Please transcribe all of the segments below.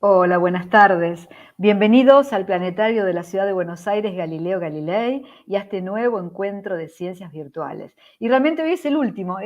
Hola, buenas tardes. Bienvenidos al Planetario de la Ciudad de Buenos Aires Galileo Galilei y a este nuevo encuentro de ciencias virtuales. Y realmente hoy es el último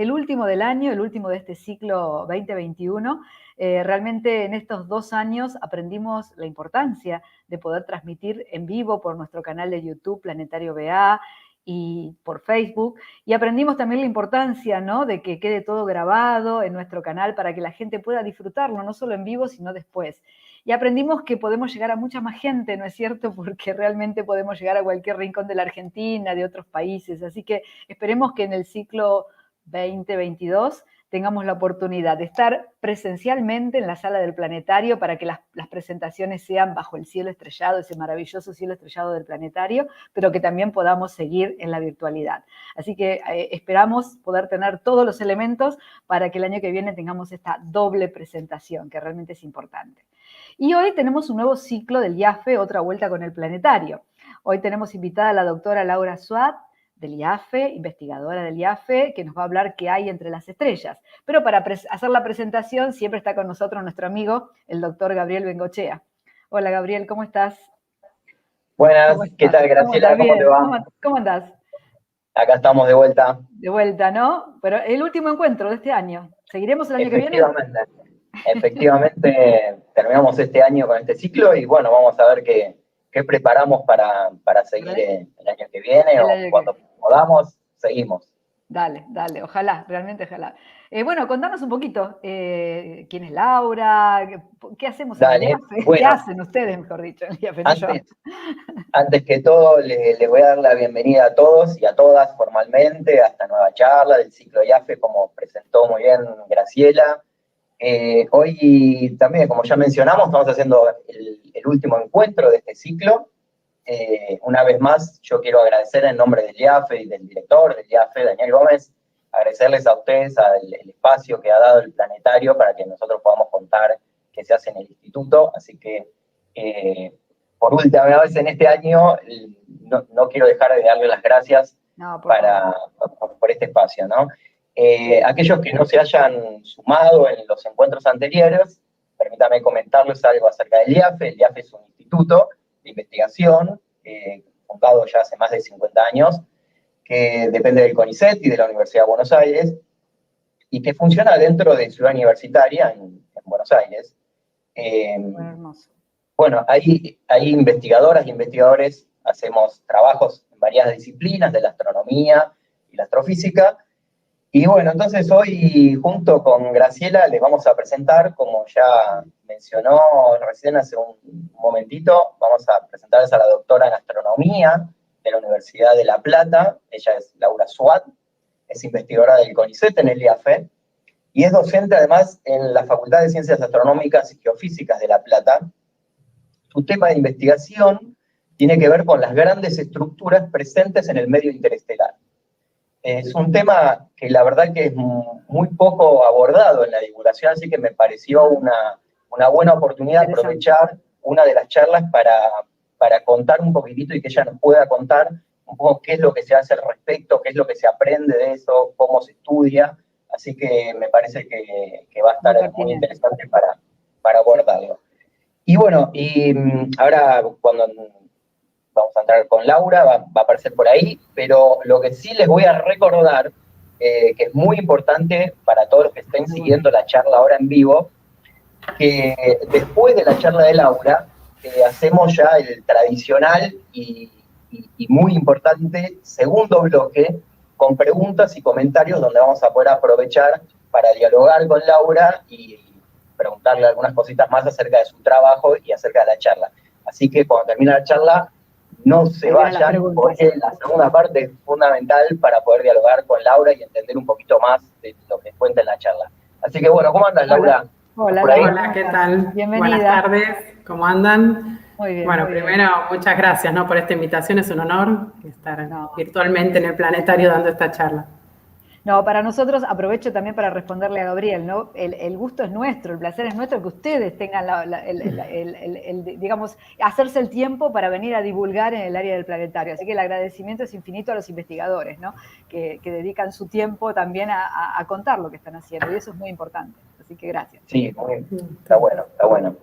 del año, el último de este ciclo 2021. Realmente en estos 2 años aprendimos la importancia de poder transmitir en vivo por nuestro canal de YouTube Planetario BA y por Facebook, y aprendimos también la importancia, ¿no?, de que quede todo grabado en nuestro canal para que la gente pueda disfrutarlo, no solo en vivo, sino después. Y aprendimos que podemos llegar a mucha más gente, ¿no es cierto? Porque realmente podemos llegar a cualquier rincón de la Argentina, de otros países. Así que esperemos que en el ciclo 2022 tengamos la oportunidad de estar presencialmente en la sala del planetario para que las presentaciones sean bajo el cielo estrellado, ese maravilloso cielo estrellado del planetario, pero que también podamos seguir en la virtualidad. Así que esperamos poder tener todos los elementos para que el año que viene tengamos esta doble presentación, que realmente es importante. Y hoy tenemos un nuevo ciclo del IAFE, otra vuelta con el planetario. Hoy tenemos invitada a la doctora Laura Suat, del IAFE, investigadora del IAFE, que nos va a hablar qué hay entre las estrellas. Pero para hacer la presentación siempre está con nosotros nuestro amigo, el doctor Gabriel Bengochea. Hola Gabriel, ¿cómo estás? Buenas, ¿Cómo ¿qué estás? tal, ¿Cómo Graciela? estás? ¿Cómo te Bien. va? ¿Cómo andás? Acá estamos de vuelta. De vuelta, ¿no? Pero el último encuentro de este año. ¿Seguiremos el año que viene? Efectivamente, efectivamente terminamos este año con este ciclo y bueno, vamos a ver qué preparamos para seguir el año que viene El o año que cuando podamos, seguimos. Dale, ojalá, realmente ojalá. Bueno, contanos un poquito, ¿quién es Laura? ¿Qué hacemos en el Dale, IAFE? ¿Qué bueno, hacen ustedes, mejor dicho, en el IAFE, no yo? antes, antes que todo les voy a dar la bienvenida a todos y a todas formalmente a esta nueva charla del ciclo IAFE, como presentó muy bien Graciela. Hoy también, como ya mencionamos, estamos haciendo el último encuentro de este ciclo. Una vez más, yo quiero agradecer en nombre del IAFE y del director del IAFE, Daniel Gómez, agradecerles a ustedes el espacio que ha dado el planetario para que nosotros podamos contar qué se hace en el instituto. Así que, por última vez en este año, no quiero dejar de darle las gracias No, por favor. por este espacio, ¿no? Aquellos que no se hayan sumado en los encuentros anteriores, permítame comentarles algo acerca del IAFE. El IAFE es un instituto de investigación, fundado ya hace más de 50 años, que depende del CONICET y de la Universidad de Buenos Aires, y que funciona dentro de Ciudad Universitaria en Buenos Aires. Bueno, hermoso. Bueno, hay investigadoras y investigadores, hacemos trabajos en varias disciplinas de la astronomía y la astrofísica. Y bueno, entonces hoy junto con Graciela les vamos a presentar, como ya mencionó recién hace un momentito, vamos a presentarles a la doctora en astronomía de la Universidad de La Plata. Ella es Laura Suat, es investigadora del CONICET en el IAFE y es docente además en la Facultad de Ciencias Astronómicas y Geofísicas de La Plata. Su tema de investigación tiene que ver con las grandes estructuras presentes en el medio interestelar. Es un tema que la verdad que es muy poco abordado en la divulgación, así que me pareció una buena oportunidad aprovechar una de las charlas para contar un poquitito y que ella nos pueda contar un poco qué es lo que se hace al respecto, qué es lo que se aprende de eso, cómo se estudia. Así que me parece que va a estar muy interesante para abordarlo. Y bueno, ahora cuando vamos a entrar con Laura, va a aparecer por ahí, pero lo que sí les voy a recordar, que es muy importante para todos los que estén siguiendo la charla ahora en vivo, que después de la charla de Laura, hacemos ya el tradicional y muy importante segundo bloque con preguntas y comentarios donde vamos a poder aprovechar para dialogar con Laura y preguntarle algunas cositas más acerca de su trabajo y acerca de la charla. Así que cuando termine la charla, no se vayan, porque la segunda parte es fundamental para poder dialogar con Laura y entender un poquito más de lo que cuenta en la charla. Así que bueno, ¿cómo andas, Laura? Hola, Laura, ¿qué tal? Bienvenida. Buenas tardes, ¿cómo andan? Muy bien. Bueno, primero, muchas gracias, ¿no?, por esta invitación. Es un honor estar virtualmente en el planetario dando esta charla. No, para nosotros, aprovecho también para responderle a Gabriel, ¿no? El gusto es nuestro, el placer es nuestro que ustedes tengan, digamos, hacerse el tiempo para venir a divulgar en el área del planetario. Así que el agradecimiento es infinito a los investigadores, ¿no?, que dedican su tiempo también a contar lo que están haciendo, y eso es muy importante. Así que gracias. Sí, está bueno, está bueno.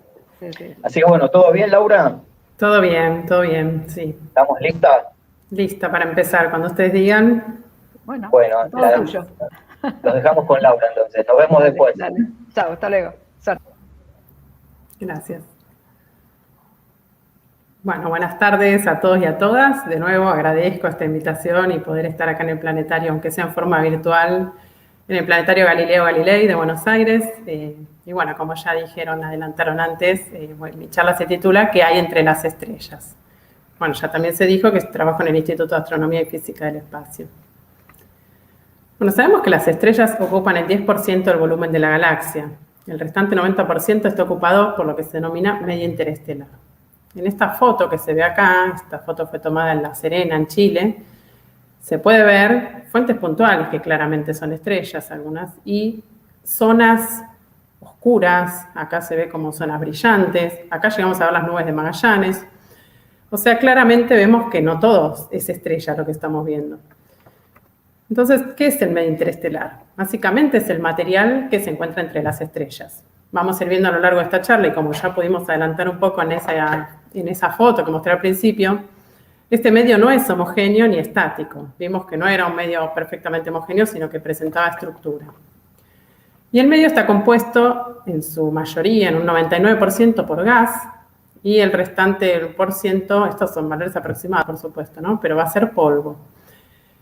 Sí. Así que bueno, ¿todo bien, Laura? Todo bien, sí. ¿Estamos listas? Lista para empezar, cuando ustedes digan. Bueno, Bueno, todo tuyo. los dejamos con Laura entonces. Nos vemos después. Dale. Chao, hasta luego. Suerte. Gracias. Bueno, buenas tardes a todos y a todas. De nuevo agradezco esta invitación y poder estar acá en el planetario, aunque sea en forma virtual, en el Planetario Galileo Galilei de Buenos Aires. Y bueno, como ya adelantaron antes, mi charla se titula ¿Qué hay entre las estrellas? Bueno, ya también se dijo que trabajo en el Instituto de Astronomía y Física del Espacio. Bueno, sabemos que las estrellas ocupan el 10% del volumen de la galaxia. El restante 90% está ocupado por lo que se denomina medio interestelar. En esta foto que se ve acá, esta foto fue tomada en La Serena, en Chile, se puede ver fuentes puntuales que claramente son estrellas algunas y zonas oscuras, acá se ve como zonas brillantes, acá llegamos a ver las nubes de Magallanes. O sea, claramente vemos que no todo es estrella lo que estamos viendo. Entonces, ¿qué es el medio interestelar? Básicamente es el material que se encuentra entre las estrellas. Vamos a ir viendo a lo largo de esta charla y como ya pudimos adelantar un poco en esa foto que mostré al principio, este medio no es homogéneo ni estático. Vimos que no era un medio perfectamente homogéneo, sino que presentaba estructura. Y el medio está compuesto en su mayoría, en un 99% por gas, y el restante por ciento, estos son valores aproximados, por supuesto, ¿no? Pero va a ser polvo.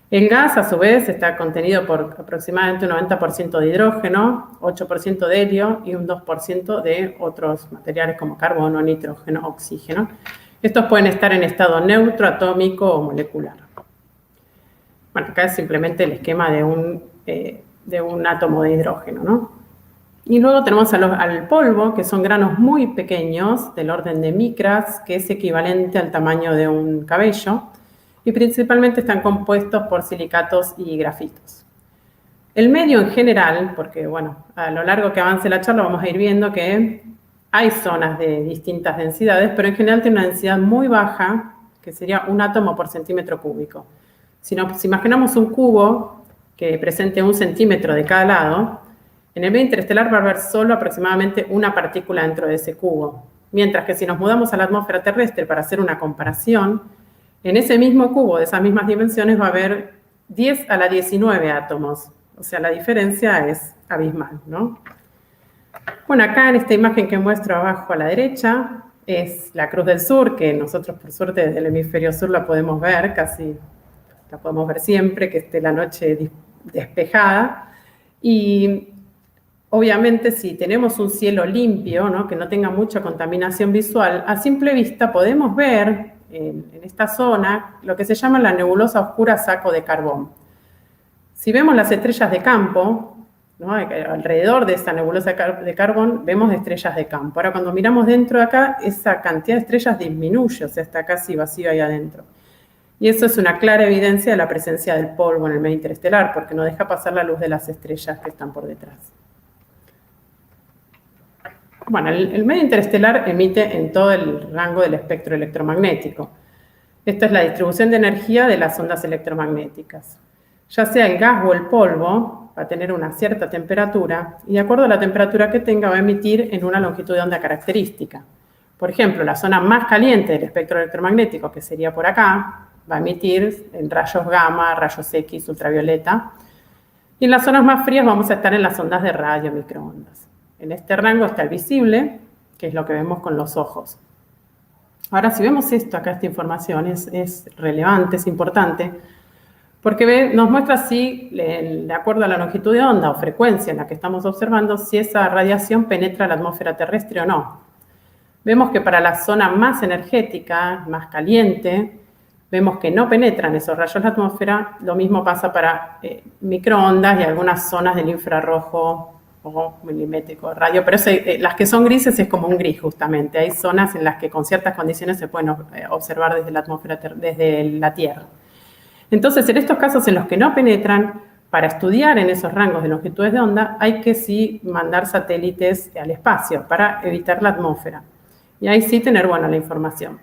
El gas, a su vez, está contenido por aproximadamente un 90% de hidrógeno, 8% de helio y un 2% de otros materiales como carbono, nitrógeno, oxígeno. Estos pueden estar en estado neutro, atómico o molecular. Bueno, acá es simplemente el esquema de un átomo de hidrógeno, ¿no? Y luego tenemos al polvo, que son granos muy pequeños, del orden de micras, que es equivalente al tamaño de un cabello, y principalmente están compuestos por silicatos y grafitos. El medio en general, porque bueno, a lo largo que avance la charla vamos a ir viendo que hay zonas de distintas densidades, pero en general tiene una densidad muy baja, que sería un átomo por centímetro cúbico. Si imaginamos un cubo que presente 1 centímetro de cada lado, en el medio interestelar va a haber solo aproximadamente una partícula dentro de ese cubo. Mientras que si nos mudamos a la atmósfera terrestre para hacer una comparación, en ese mismo cubo de esas mismas dimensiones va a haber 10 a la 19 átomos. O sea, la diferencia es abismal, ¿no? Bueno, acá en esta imagen que muestro abajo a la derecha es la Cruz del Sur, que nosotros por suerte desde el hemisferio sur la podemos ver, casi la podemos ver siempre, que esté la noche despejada. Y obviamente si tenemos un cielo limpio, ¿no? Que no tenga mucha contaminación visual, a simple vista podemos ver en esta zona lo que se llama la nebulosa oscura saco de carbón. Si vemos las estrellas de campo, ¿no? Alrededor de esta nebulosa de carbón vemos estrellas de campo. Ahora cuando miramos dentro de acá, esa cantidad de estrellas disminuye, o sea, está casi vacío ahí adentro. Y eso es una clara evidencia de la presencia del polvo en el medio interestelar, porque no deja pasar la luz de las estrellas que están por detrás. Bueno, el medio interestelar emite en todo el rango del espectro electromagnético. Esta es la distribución de energía de las ondas electromagnéticas. Ya sea el gas o el polvo, va a tener una cierta temperatura y de acuerdo a la temperatura que tenga va a emitir en una longitud de onda característica. Por ejemplo, la zona más caliente del espectro electromagnético, que sería por acá, va a emitir en rayos gamma, rayos X, ultravioleta. Y en las zonas más frías vamos a estar en las ondas de radio, microondas. En este rango está el visible, que es lo que vemos con los ojos. Ahora, si vemos esto, acá esta información es relevante, es importante, porque nos muestra si, de acuerdo a la longitud de onda o frecuencia en la que estamos observando, si esa radiación penetra la atmósfera terrestre o no. Vemos que para la zona más energética, más caliente, vemos que no penetran esos rayos la atmósfera. Lo mismo pasa para microondas y algunas zonas del infrarrojo o milimétrico radio, pero las que son grises es como un gris justamente. Hay zonas en las que con ciertas condiciones se pueden observar desde la atmósfera, desde la Tierra. Entonces, en estos casos en los que no penetran, para estudiar en esos rangos de longitudes de onda, hay que sí mandar satélites al espacio para evitar la atmósfera. Y ahí sí tener, bueno, la información.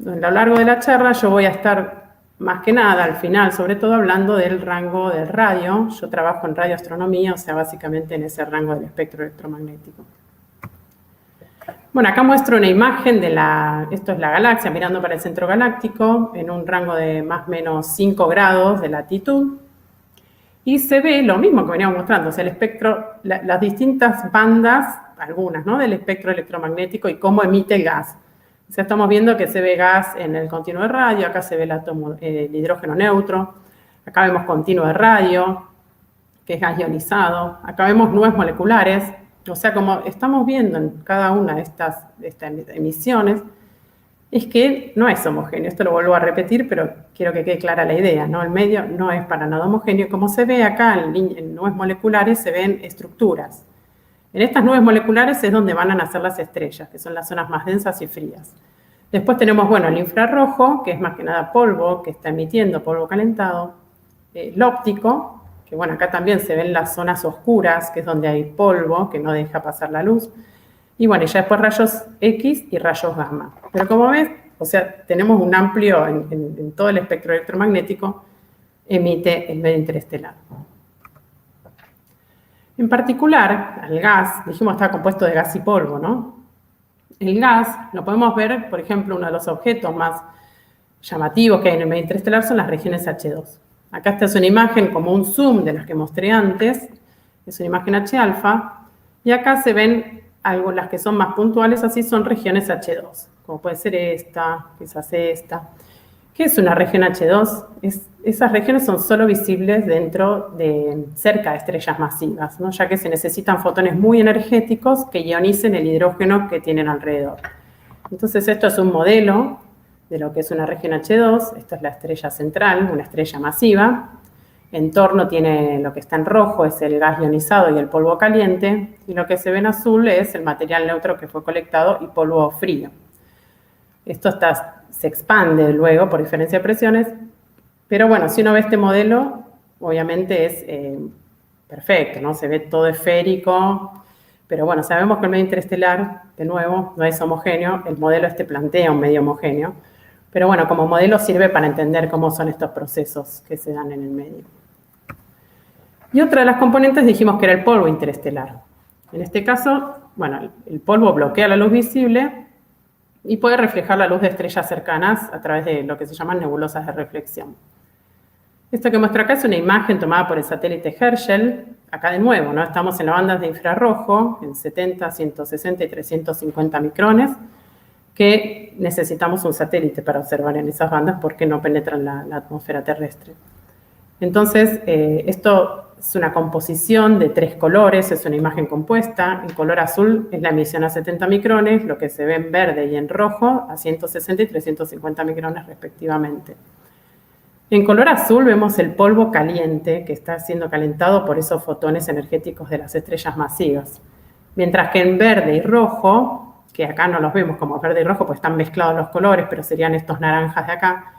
A lo largo de la charla yo voy a estar más que nada, al final, sobre todo hablando del rango del radio. Yo trabajo en radioastronomía, o sea, básicamente en ese rango del espectro electromagnético. Bueno, acá muestro una imagen de esto es la galaxia mirando para el centro galáctico en un rango de más o menos 5 grados de latitud. Y se ve lo mismo que veníamos mostrando, o sea, el espectro, las distintas bandas, algunas, ¿no?, del espectro electromagnético y cómo emite el gas. O sea, estamos viendo que se ve gas en el continuo de radio, acá se ve el átomo, el hidrógeno neutro, acá vemos continuo de radio, que es gas ionizado, acá vemos nubes moleculares, o sea, como estamos viendo en cada una de estas emisiones, es que no es homogéneo. Esto lo vuelvo a repetir, pero quiero que quede clara la idea, ¿no? El medio no es para nada homogéneo. Como se ve acá en nubes moleculares, se ven estructuras. En estas nubes moleculares es donde van a nacer las estrellas, que son las zonas más densas y frías. Después tenemos, bueno, el infrarrojo, que es más que nada polvo, que está emitiendo polvo calentado. El óptico, que bueno, acá también se ven las zonas oscuras, que es donde hay polvo, que no deja pasar la luz. Y bueno, ya después rayos X y rayos gamma. Pero como ves, o sea, tenemos un amplio, en todo el espectro electromagnético, emite el medio interestelar. En particular, el gas, dijimos está compuesto de gas y polvo, ¿no? El gas lo podemos ver, por ejemplo, uno de los objetos más llamativos que hay en el medio interestelar son las regiones H2. Acá esta es una imagen como un zoom de las que mostré antes, es una imagen H-alfa, y acá se ven algo, las que son más puntuales, así son regiones H2, como puede ser esta, quizás esta. ¿Qué es una región H2? Esas regiones son solo visibles cerca de estrellas masivas, ¿no?, ya que se necesitan fotones muy energéticos que ionicen el hidrógeno que tienen alrededor. Entonces esto es un modelo de lo que es una región H2, esta es la estrella central, una estrella masiva. En torno tiene lo que está en rojo, es el gas ionizado y el polvo caliente, y lo que se ve en azul es el material neutro que fue colectado y polvo frío. Esto se expande luego por diferencia de presiones, pero bueno, si uno ve este modelo, obviamente es perfecto, ¿no? Se ve todo esférico, pero bueno, sabemos que el medio interestelar, de nuevo, no es homogéneo, el modelo plantea un medio homogéneo, pero bueno, como modelo sirve para entender cómo son estos procesos que se dan en el medio. Y otra de las componentes dijimos que era el polvo interestelar. En este caso, bueno, el polvo bloquea la luz visible y puede reflejar la luz de estrellas cercanas a través de lo que se llaman nebulosas de reflexión. Esto que muestro acá es una imagen tomada por el satélite Herschel. Acá de nuevo, ¿no?, estamos en las bandas de infrarrojo, en 70, 160 y 350 micrones, que necesitamos un satélite para observar en esas bandas porque no penetran la atmósfera terrestre. Entonces, esto es una composición de 3 colores, es una imagen compuesta. En color azul es la emisión a 70 micrones, lo que se ve en verde y en rojo a 160 y 350 micrones respectivamente. En color azul vemos el polvo caliente que está siendo calentado por esos fotones energéticos de las estrellas masivas. Mientras que en verde y rojo, que acá no los vemos como verde y rojo, pues están mezclados los colores, pero serían estos naranjas de acá,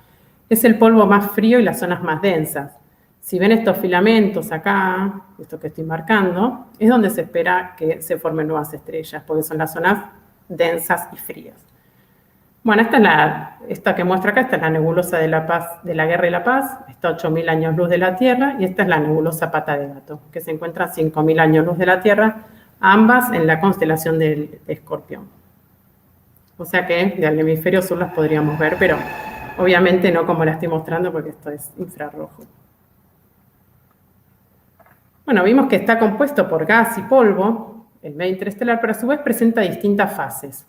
es el polvo más frío y las zonas más densas. Si ven estos filamentos acá, esto que estoy marcando, es donde se espera que se formen nuevas estrellas, porque son las zonas densas y frías. Bueno, esta que muestra acá, esta es la nebulosa de la Paz, de la Guerra y la Paz, está a 8.000 años luz de la Tierra, y esta es la nebulosa Pata de Gato, que se encuentra a 5.000 años luz de la Tierra, ambas en la constelación de Escorpión. O sea que del hemisferio sur las podríamos ver, pero obviamente no como la estoy mostrando, porque esto es infrarrojo. Bueno, vimos que está compuesto por gas y polvo, el medio interestelar, pero a su vez presenta distintas fases.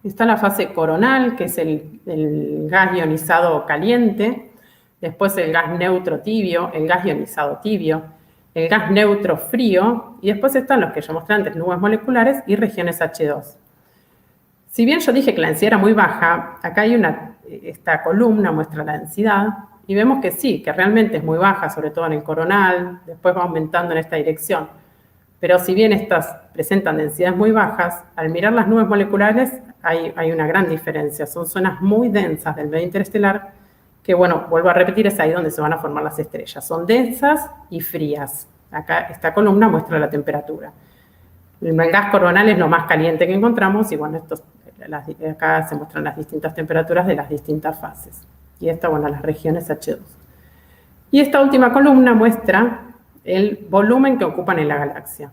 Está la fase coronal, que es el gas ionizado caliente, después el gas neutro tibio, el gas ionizado tibio, el gas neutro frío, y después están los que yo mostré antes, nubes moleculares y regiones H2. Si bien yo dije que la densidad era muy baja, acá hay esta columna muestra la densidad, y vemos que sí, que realmente es muy baja, sobre todo en el coronal, después va aumentando en esta dirección. Pero si bien estas presentan densidades muy bajas, al mirar las nubes moleculares hay una gran diferencia. Son zonas muy densas del medio interestelar que, bueno, vuelvo a repetir, es ahí donde se van a formar las estrellas. Son densas y frías. Acá esta columna muestra la temperatura. El gas coronal es lo más caliente que encontramos y, bueno, acá se muestran las distintas temperaturas de las distintas fases. Y esta, bueno, las regiones H2. Y esta última columna muestra el volumen que ocupan en la galaxia.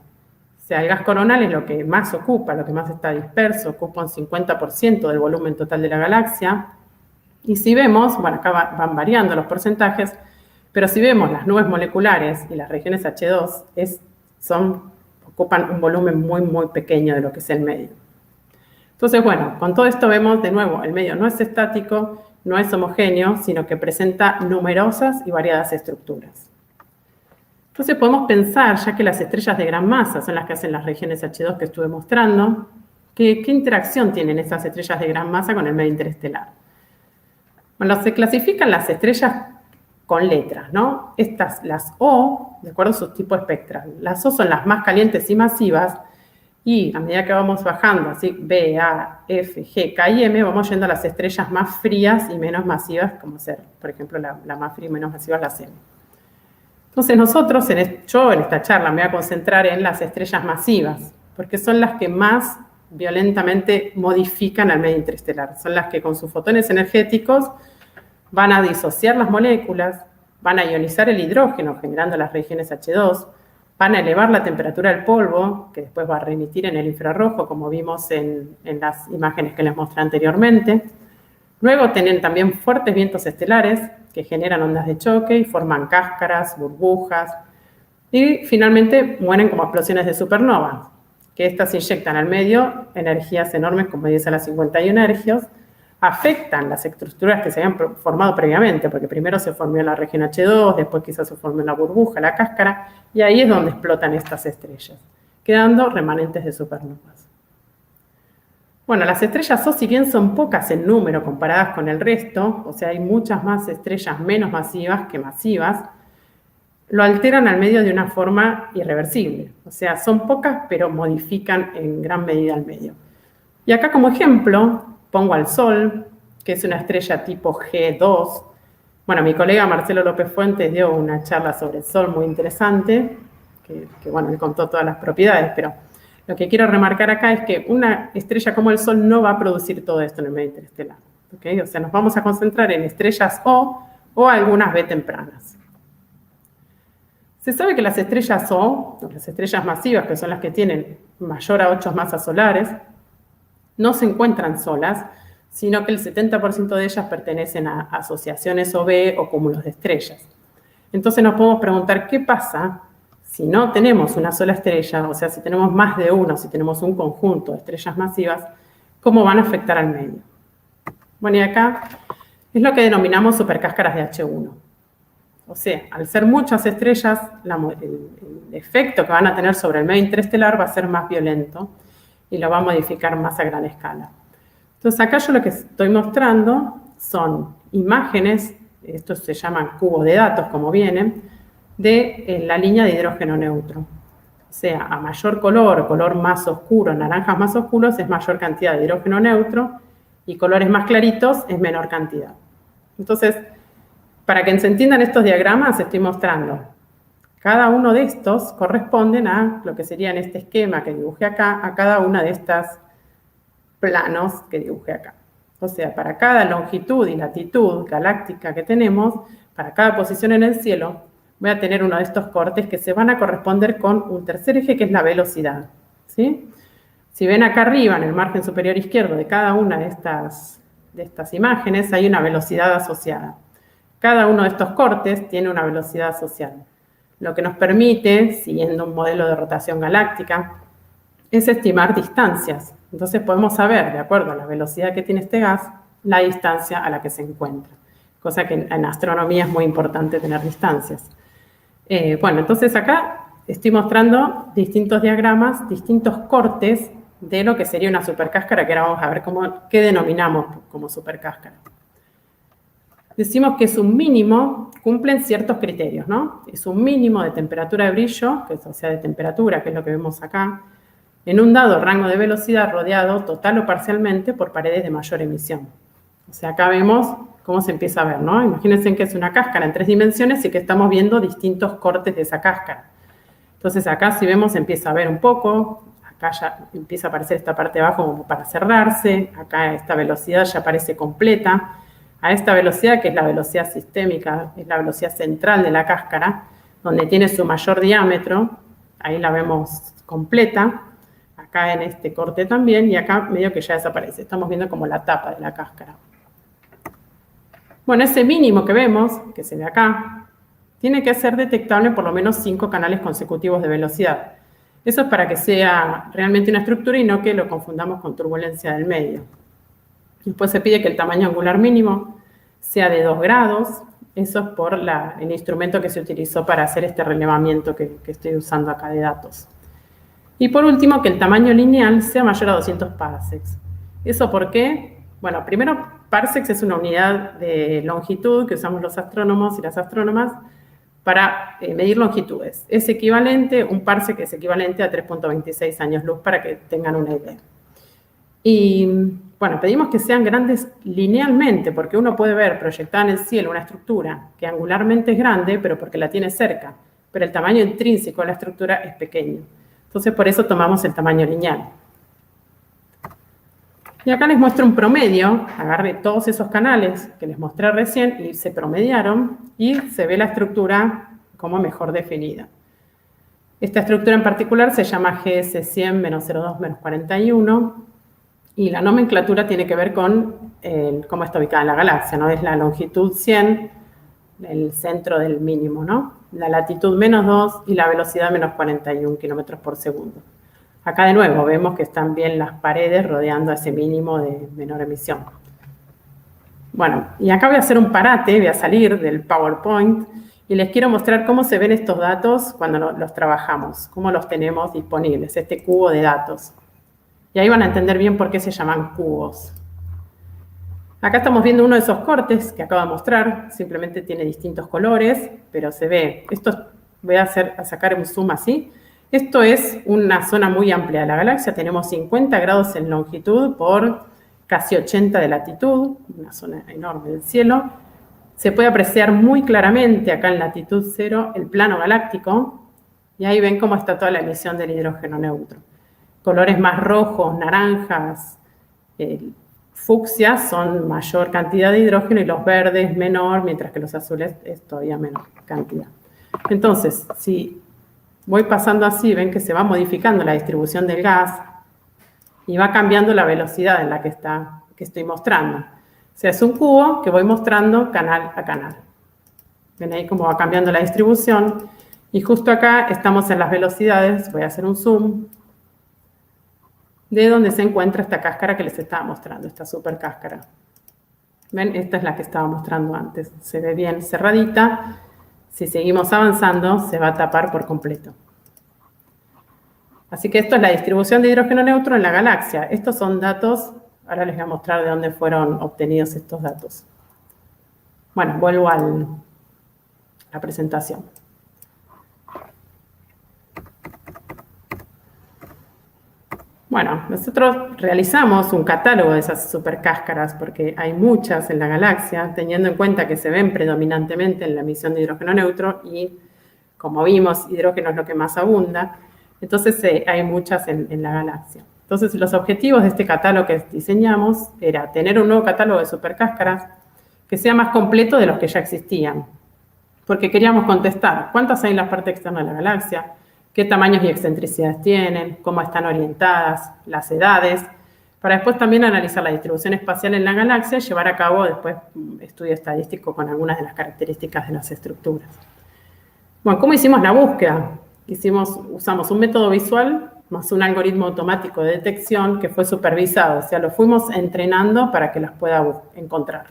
O sea, el gas coronal es lo que más ocupa, lo que más está disperso, ocupa un 50% del volumen total de la galaxia. Y si vemos, bueno, acá van variando los porcentajes, pero si vemos las nubes moleculares y las regiones H2, ocupan un volumen muy, muy pequeño de lo que es el medio. Entonces, bueno, con todo esto vemos de nuevo, el medio no es estático, no es homogéneo, sino que presenta numerosas y variadas estructuras. Entonces podemos pensar, ya que las estrellas de gran masa son las que hacen las regiones H2 que estuve mostrando, ¿qué interacción tienen esas estrellas de gran masa con el medio interestelar? Bueno, se clasifican las estrellas con letras, ¿no? Estas, las O, de acuerdo a su tipo espectral. Las O son las más calientes y masivas, y a medida que vamos bajando, así B, A, F, G, K y M, vamos yendo a las estrellas más frías y menos masivas, como ser, por ejemplo, la más fría y menos masiva es la C. Entonces nosotros, yo en esta charla me voy a concentrar en las estrellas masivas, porque son las que más violentamente modifican al medio interestelar. Son las que con sus fotones energéticos van a disociar las moléculas, van a ionizar el hidrógeno generando las regiones H2, van a elevar la temperatura del polvo, que después va a reemitir en el infrarrojo, como vimos en las imágenes que les mostré anteriormente. Luego tienen también fuertes vientos estelares que generan ondas de choque y forman cáscaras, burbujas. Y finalmente mueren como explosiones de supernova, que estas inyectan al medio energías enormes como 10 a la 51 ergios, afectan las estructuras que se habían formado previamente, porque primero se formó la región H2, después quizás se formó la burbuja, la cáscara, y ahí es donde explotan estas estrellas, quedando remanentes de supernovas. Bueno, las estrellas O, si bien son pocas en número comparadas con el resto, o sea, hay muchas más estrellas menos masivas que masivas, lo alteran al medio de una forma irreversible. O sea, son pocas, pero modifican en gran medida al medio. Y acá como ejemplo pongo al Sol, que es una estrella tipo G2. Bueno, mi colega Marcelo López Fuentes dio una charla sobre el Sol muy interesante, que bueno, él contó todas las propiedades, pero lo que quiero remarcar acá es que una estrella como el Sol no va a producir todo esto en el medio interestelar. ¿Okay? O sea, nos vamos a concentrar en estrellas O algunas B tempranas. Se sabe que las estrellas O, las estrellas masivas, que son las que tienen mayor a 8 masas solares, no se encuentran solas, sino que el 70% de ellas pertenecen a asociaciones OB o cúmulos de estrellas. Entonces nos podemos preguntar qué pasa si no tenemos una sola estrella, o sea, si tenemos más de uno, si tenemos un conjunto de estrellas masivas, ¿cómo van a afectar al medio? Bueno, y acá es lo que denominamos supercáscaras de H1. O sea, al ser muchas estrellas, el efecto que van a tener sobre el medio interestelar va a ser más violento y lo va a modificar más a gran escala. Entonces, acá yo lo que estoy mostrando son imágenes, estos se llaman cubos de datos, como vienen, de la línea de hidrógeno neutro. O sea, a mayor color más oscuro, naranjas más oscuros, es mayor cantidad de hidrógeno neutro, y colores más claritos es menor cantidad. Entonces, para que se entiendan estos diagramas, estoy mostrando. Cada uno de estos corresponden a lo que sería en este esquema que dibujé acá, a cada una de estas planos que dibujé acá. O sea, para cada longitud y latitud galáctica que tenemos, para cada posición en el cielo, voy a tener uno de estos cortes que se van a corresponder con un tercer eje que es la velocidad. ¿Sí? Si ven acá arriba, en el margen superior izquierdo de cada una de estas imágenes, hay una velocidad asociada. Cada uno de estos cortes tiene una velocidad asociada. Lo que nos permite, siguiendo un modelo de rotación galáctica, es estimar distancias. Entonces podemos saber, de acuerdo a la velocidad que tiene este gas, la distancia a la que se encuentra. Cosa que en astronomía es muy importante tener distancias. Bueno, entonces acá estoy mostrando distintos diagramas, distintos cortes de lo que sería una supercáscara, que ahora vamos a ver qué denominamos como supercáscara. Decimos que es un mínimo, cumplen ciertos criterios, ¿no? Es un mínimo de temperatura de brillo, o sea, de temperatura, que es lo que vemos acá, en un dado rango de velocidad rodeado total o parcialmente por paredes de mayor emisión. O sea, acá vemos cómo se empieza a ver, ¿no? Imagínense que es una cáscara en 3 dimensiones y que estamos viendo distintos cortes de esa cáscara. Entonces acá si vemos empieza a ver un poco, acá ya empieza a aparecer esta parte de abajo como para cerrarse, acá esta velocidad ya aparece completa. A esta velocidad, que es la velocidad sistémica, es la velocidad central de la cáscara, donde tiene su mayor diámetro, ahí la vemos completa, acá en este corte también, y acá medio que ya desaparece. Estamos viendo como la tapa de la cáscara. Bueno, ese mínimo que vemos, que se ve acá, tiene que ser detectable en por lo menos 5 canales consecutivos de velocidad. Eso es para que sea realmente una estructura y no que lo confundamos con turbulencia del medio. Después se pide que el tamaño angular mínimo sea de 2 grados. Eso es por el instrumento que se utilizó para hacer este relevamiento que estoy usando acá de datos. Y por último, que el tamaño lineal sea mayor a 200 parsecs. ¿Eso por qué? Bueno, primero, parsecs es una unidad de longitud que usamos los astrónomos y las astrónomas para medir longitudes. Es equivalente, un parsec es equivalente a 3.26 años luz para que tengan una idea. Y bueno, pedimos que sean grandes linealmente, porque uno puede ver proyectada en el cielo una estructura que angularmente es grande, pero porque la tiene cerca, pero el tamaño intrínseco de la estructura es pequeño. Entonces, por eso tomamos el tamaño lineal. Y acá les muestro un promedio. Agarré todos esos canales que les mostré recién y se promediaron y se ve la estructura como mejor definida. Esta estructura en particular se llama GS100-02-41 y la nomenclatura tiene que ver con cómo está ubicada en la galaxia, ¿no? Es la longitud 100, el centro del mínimo, ¿no? La latitud -2 y la velocidad -41 kilómetros por segundo. Acá de nuevo vemos que están bien las paredes rodeando a ese mínimo de menor emisión. Bueno, y acá voy a hacer un parate, voy a salir del PowerPoint y les quiero mostrar cómo se ven estos datos cuando los trabajamos, cómo los tenemos disponibles, este cubo de datos. Y ahí van a entender bien por qué se llaman cubos. Acá estamos viendo uno de esos cortes que acabo de mostrar, simplemente tiene distintos colores, pero se ve. Esto voy a sacar un zoom así. Esto es una zona muy amplia de la galaxia, tenemos 50 grados en longitud por casi 80 de latitud, una zona enorme del cielo. Se puede apreciar muy claramente acá en latitud 0 el plano galáctico, y ahí ven cómo está toda la emisión del hidrógeno neutro. Colores más rojos, naranjas, fucsias son mayor cantidad de hidrógeno y los verdes menor, mientras que los azules es todavía menor cantidad. Entonces, si voy pasando así, ven que se va modificando la distribución del gas y va cambiando la velocidad en la que estoy mostrando. O sea, es un cubo que voy mostrando canal a canal. Ven ahí cómo va cambiando la distribución. Y justo acá estamos en las velocidades, voy a hacer un zoom, de donde se encuentra esta cáscara que les estaba mostrando, esta super cáscara. ¿Ven? Esta es la que estaba mostrando antes. Se ve bien cerradita. Si seguimos avanzando, se va a tapar por completo. Así que esto es la distribución de hidrógeno neutro en la galaxia. Estos son datos, ahora les voy a mostrar de dónde fueron obtenidos estos datos. Bueno, vuelvo a la presentación. Bueno, nosotros realizamos un catálogo de esas supercáscaras porque hay muchas en la galaxia, teniendo en cuenta que se ven predominantemente en la emisión de hidrógeno neutro y, como vimos, hidrógeno es lo que más abunda. Entonces, hay muchas en la galaxia. Entonces, los objetivos de este catálogo que diseñamos era tener un nuevo catálogo de supercáscaras que sea más completo de los que ya existían. Porque queríamos contestar, ¿cuántas hay en la parte externa de la galaxia? ¿Qué tamaños y excentricidades tienen? ¿Cómo están orientadas? Las edades. Para después también analizar la distribución espacial en la galaxia y llevar a cabo después estudio estadístico con algunas de las características de las estructuras. Bueno, ¿cómo hicimos la búsqueda? Usamos un método visual más un algoritmo automático de detección que fue supervisado. O sea, lo fuimos entrenando para que las pueda encontrar.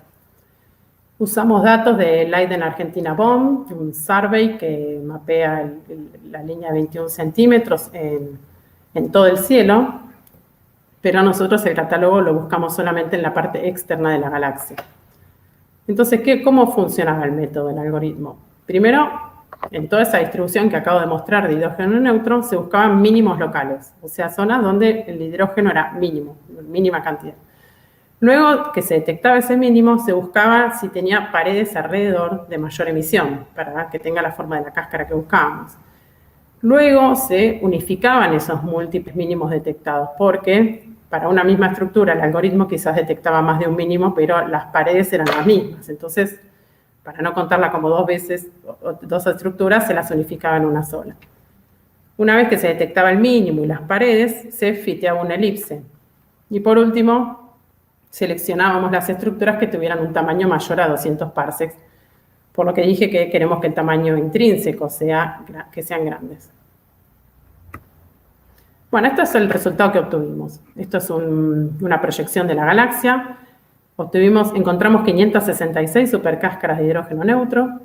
Usamos datos de Leiden Argentina BOM, un survey que mapea la línea de 21 centímetros en todo el cielo, pero nosotros el catálogo lo buscamos solamente en la parte externa de la galaxia. Entonces, ¿cómo funcionaba el método, el algoritmo? Primero, en toda esa distribución que acabo de mostrar de hidrógeno neutro, se buscaban mínimos locales, o sea, zonas donde el hidrógeno era mínimo, mínima cantidad. Luego que se detectaba ese mínimo, se buscaba si tenía paredes alrededor de mayor emisión, para que tenga la forma de la cáscara que buscábamos. Luego se unificaban esos múltiples mínimos detectados, porque para una misma estructura el algoritmo quizás detectaba más de un mínimo, pero las paredes eran las mismas. Entonces, para no contarla como dos veces, dos estructuras, se las unificaba en una sola. Una vez que se detectaba el mínimo y las paredes, se fiteaba una elipse. Y por último, seleccionábamos las estructuras que tuvieran un tamaño mayor a 200 parsecs, por lo que dije que queremos que el tamaño intrínseco sea que sean grandes. Bueno, este es el resultado que obtuvimos. Esto es una proyección de la galaxia. Encontramos 566 supercáscaras de hidrógeno neutro.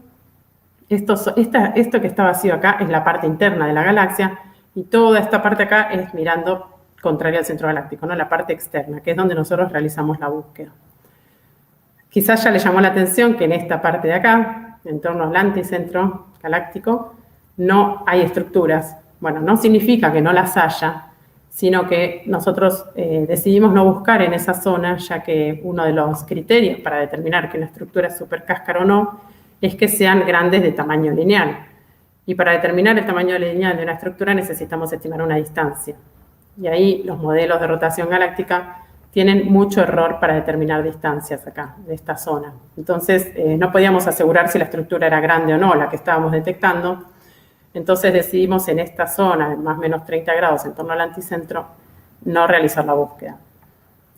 Esto que está vacío acá es la parte interna de la galaxia y toda esta parte acá es mirando contraria al centro galáctico, ¿no? La parte externa, que es donde nosotros realizamos la búsqueda. Quizás ya le llamó la atención que en esta parte de acá, en torno al anticentro galáctico, no hay estructuras. Bueno, no significa que no las haya, sino que nosotros decidimos no buscar en esa zona, ya que uno de los criterios para determinar que una estructura es supercáscara o no es que sean grandes de tamaño lineal. Y para determinar el tamaño lineal de una estructura necesitamos estimar una distancia. Y ahí los modelos de rotación galáctica tienen mucho error para determinar distancias acá, de esta zona. Entonces, no podíamos asegurar si la estructura era grande o no, la que estábamos detectando. Entonces decidimos en esta zona, en más o menos 30 grados, en torno al anticentro, no realizar la búsqueda.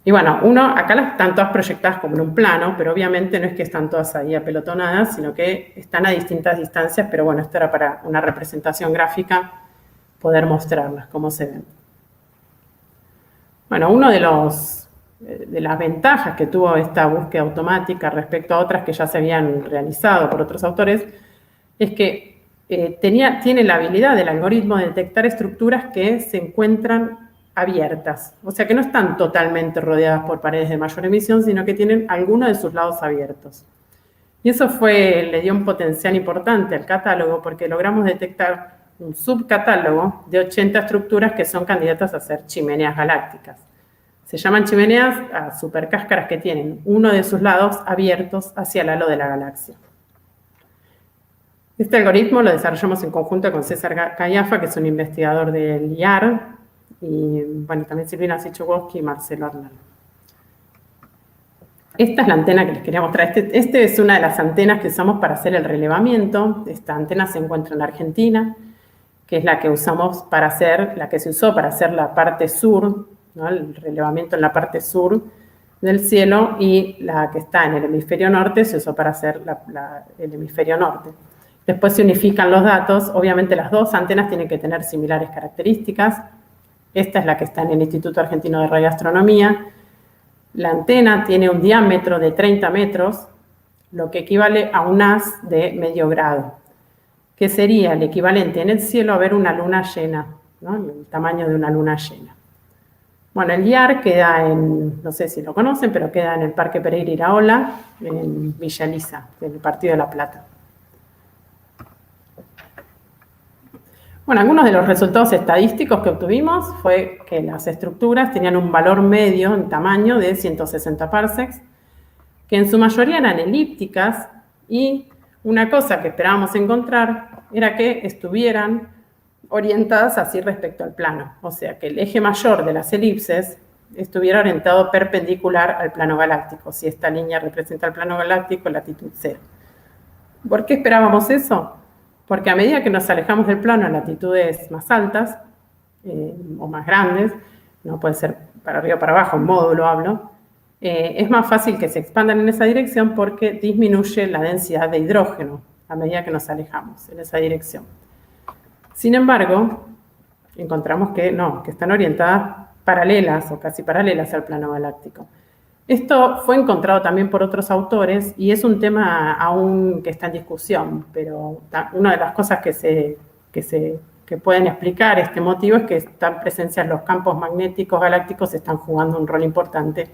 Y bueno, acá las están todas proyectadas como en un plano, pero obviamente no es que están todas ahí apelotonadas, sino que están a distintas distancias, pero bueno, esto era para una representación gráfica, poder mostrarlas, cómo se ven. Bueno, uno de las ventajas que tuvo esta búsqueda automática respecto a otras que ya se habían realizado por otros autores, es que tiene la habilidad del algoritmo de detectar estructuras que se encuentran abiertas, o sea que no están totalmente rodeadas por paredes de mayor emisión, sino que tienen alguno de sus lados abiertos. Y eso le dio un potencial importante al catálogo porque logramos detectar un subcatálogo de 80 estructuras que son candidatas a ser chimeneas galácticas. Se llaman chimeneas a supercáscaras que tienen uno de sus lados abiertos hacia el halo de la galaxia. Este algoritmo lo desarrollamos en conjunto con César Callafa, que es un investigador del IAR, y bueno, también Silvina Sichowski y Marcelo Arnal. Esta es la antena que les quería mostrar. Este es una de las antenas que usamos para hacer el relevamiento. Esta antena se encuentra en Argentina, que es la que usamos la que se usó para hacer la parte sur, ¿no? El relevamiento en la parte sur del cielo, y la que está en el hemisferio norte se usó para hacer el hemisferio norte. Después se unifican los datos. Obviamente las dos antenas tienen que tener similares características. Esta es la que está en el Instituto Argentino de Radioastronomía. La antena tiene un diámetro de 30 metros, lo que equivale a un haz de medio grado, que sería el equivalente en el cielo a ver una luna llena, ¿no? El tamaño de una luna llena. Bueno, el IAR queda no sé si lo conocen, pero queda en el Parque Pereira Iraola, en Villa Elisa, en el Partido de La Plata. Bueno, algunos de los resultados estadísticos que obtuvimos fue que las estructuras tenían un valor medio en tamaño de 160 parsecs, que en su mayoría eran elípticas, y una cosa que esperábamos encontrar era que estuvieran orientadas así respecto al plano, o sea, que el eje mayor de las elipses estuviera orientado perpendicular al plano galáctico, si esta línea representa el plano galáctico, latitud 0. ¿Por qué esperábamos eso? Porque a medida que nos alejamos del plano en latitudes más altas o más grandes, no puede ser para arriba o para abajo, en módulo hablo, es más fácil que se expandan en esa dirección porque disminuye la densidad de hidrógeno a medida que nos alejamos en esa dirección. Sin embargo, encontramos que no, que están orientadas paralelas o casi paralelas al plano galáctico. Esto fue encontrado también por otros autores y es un tema aún que está en discusión, pero una de las cosas que pueden explicar este motivo es que están presentes los campos magnéticos galácticos, están jugando un rol importante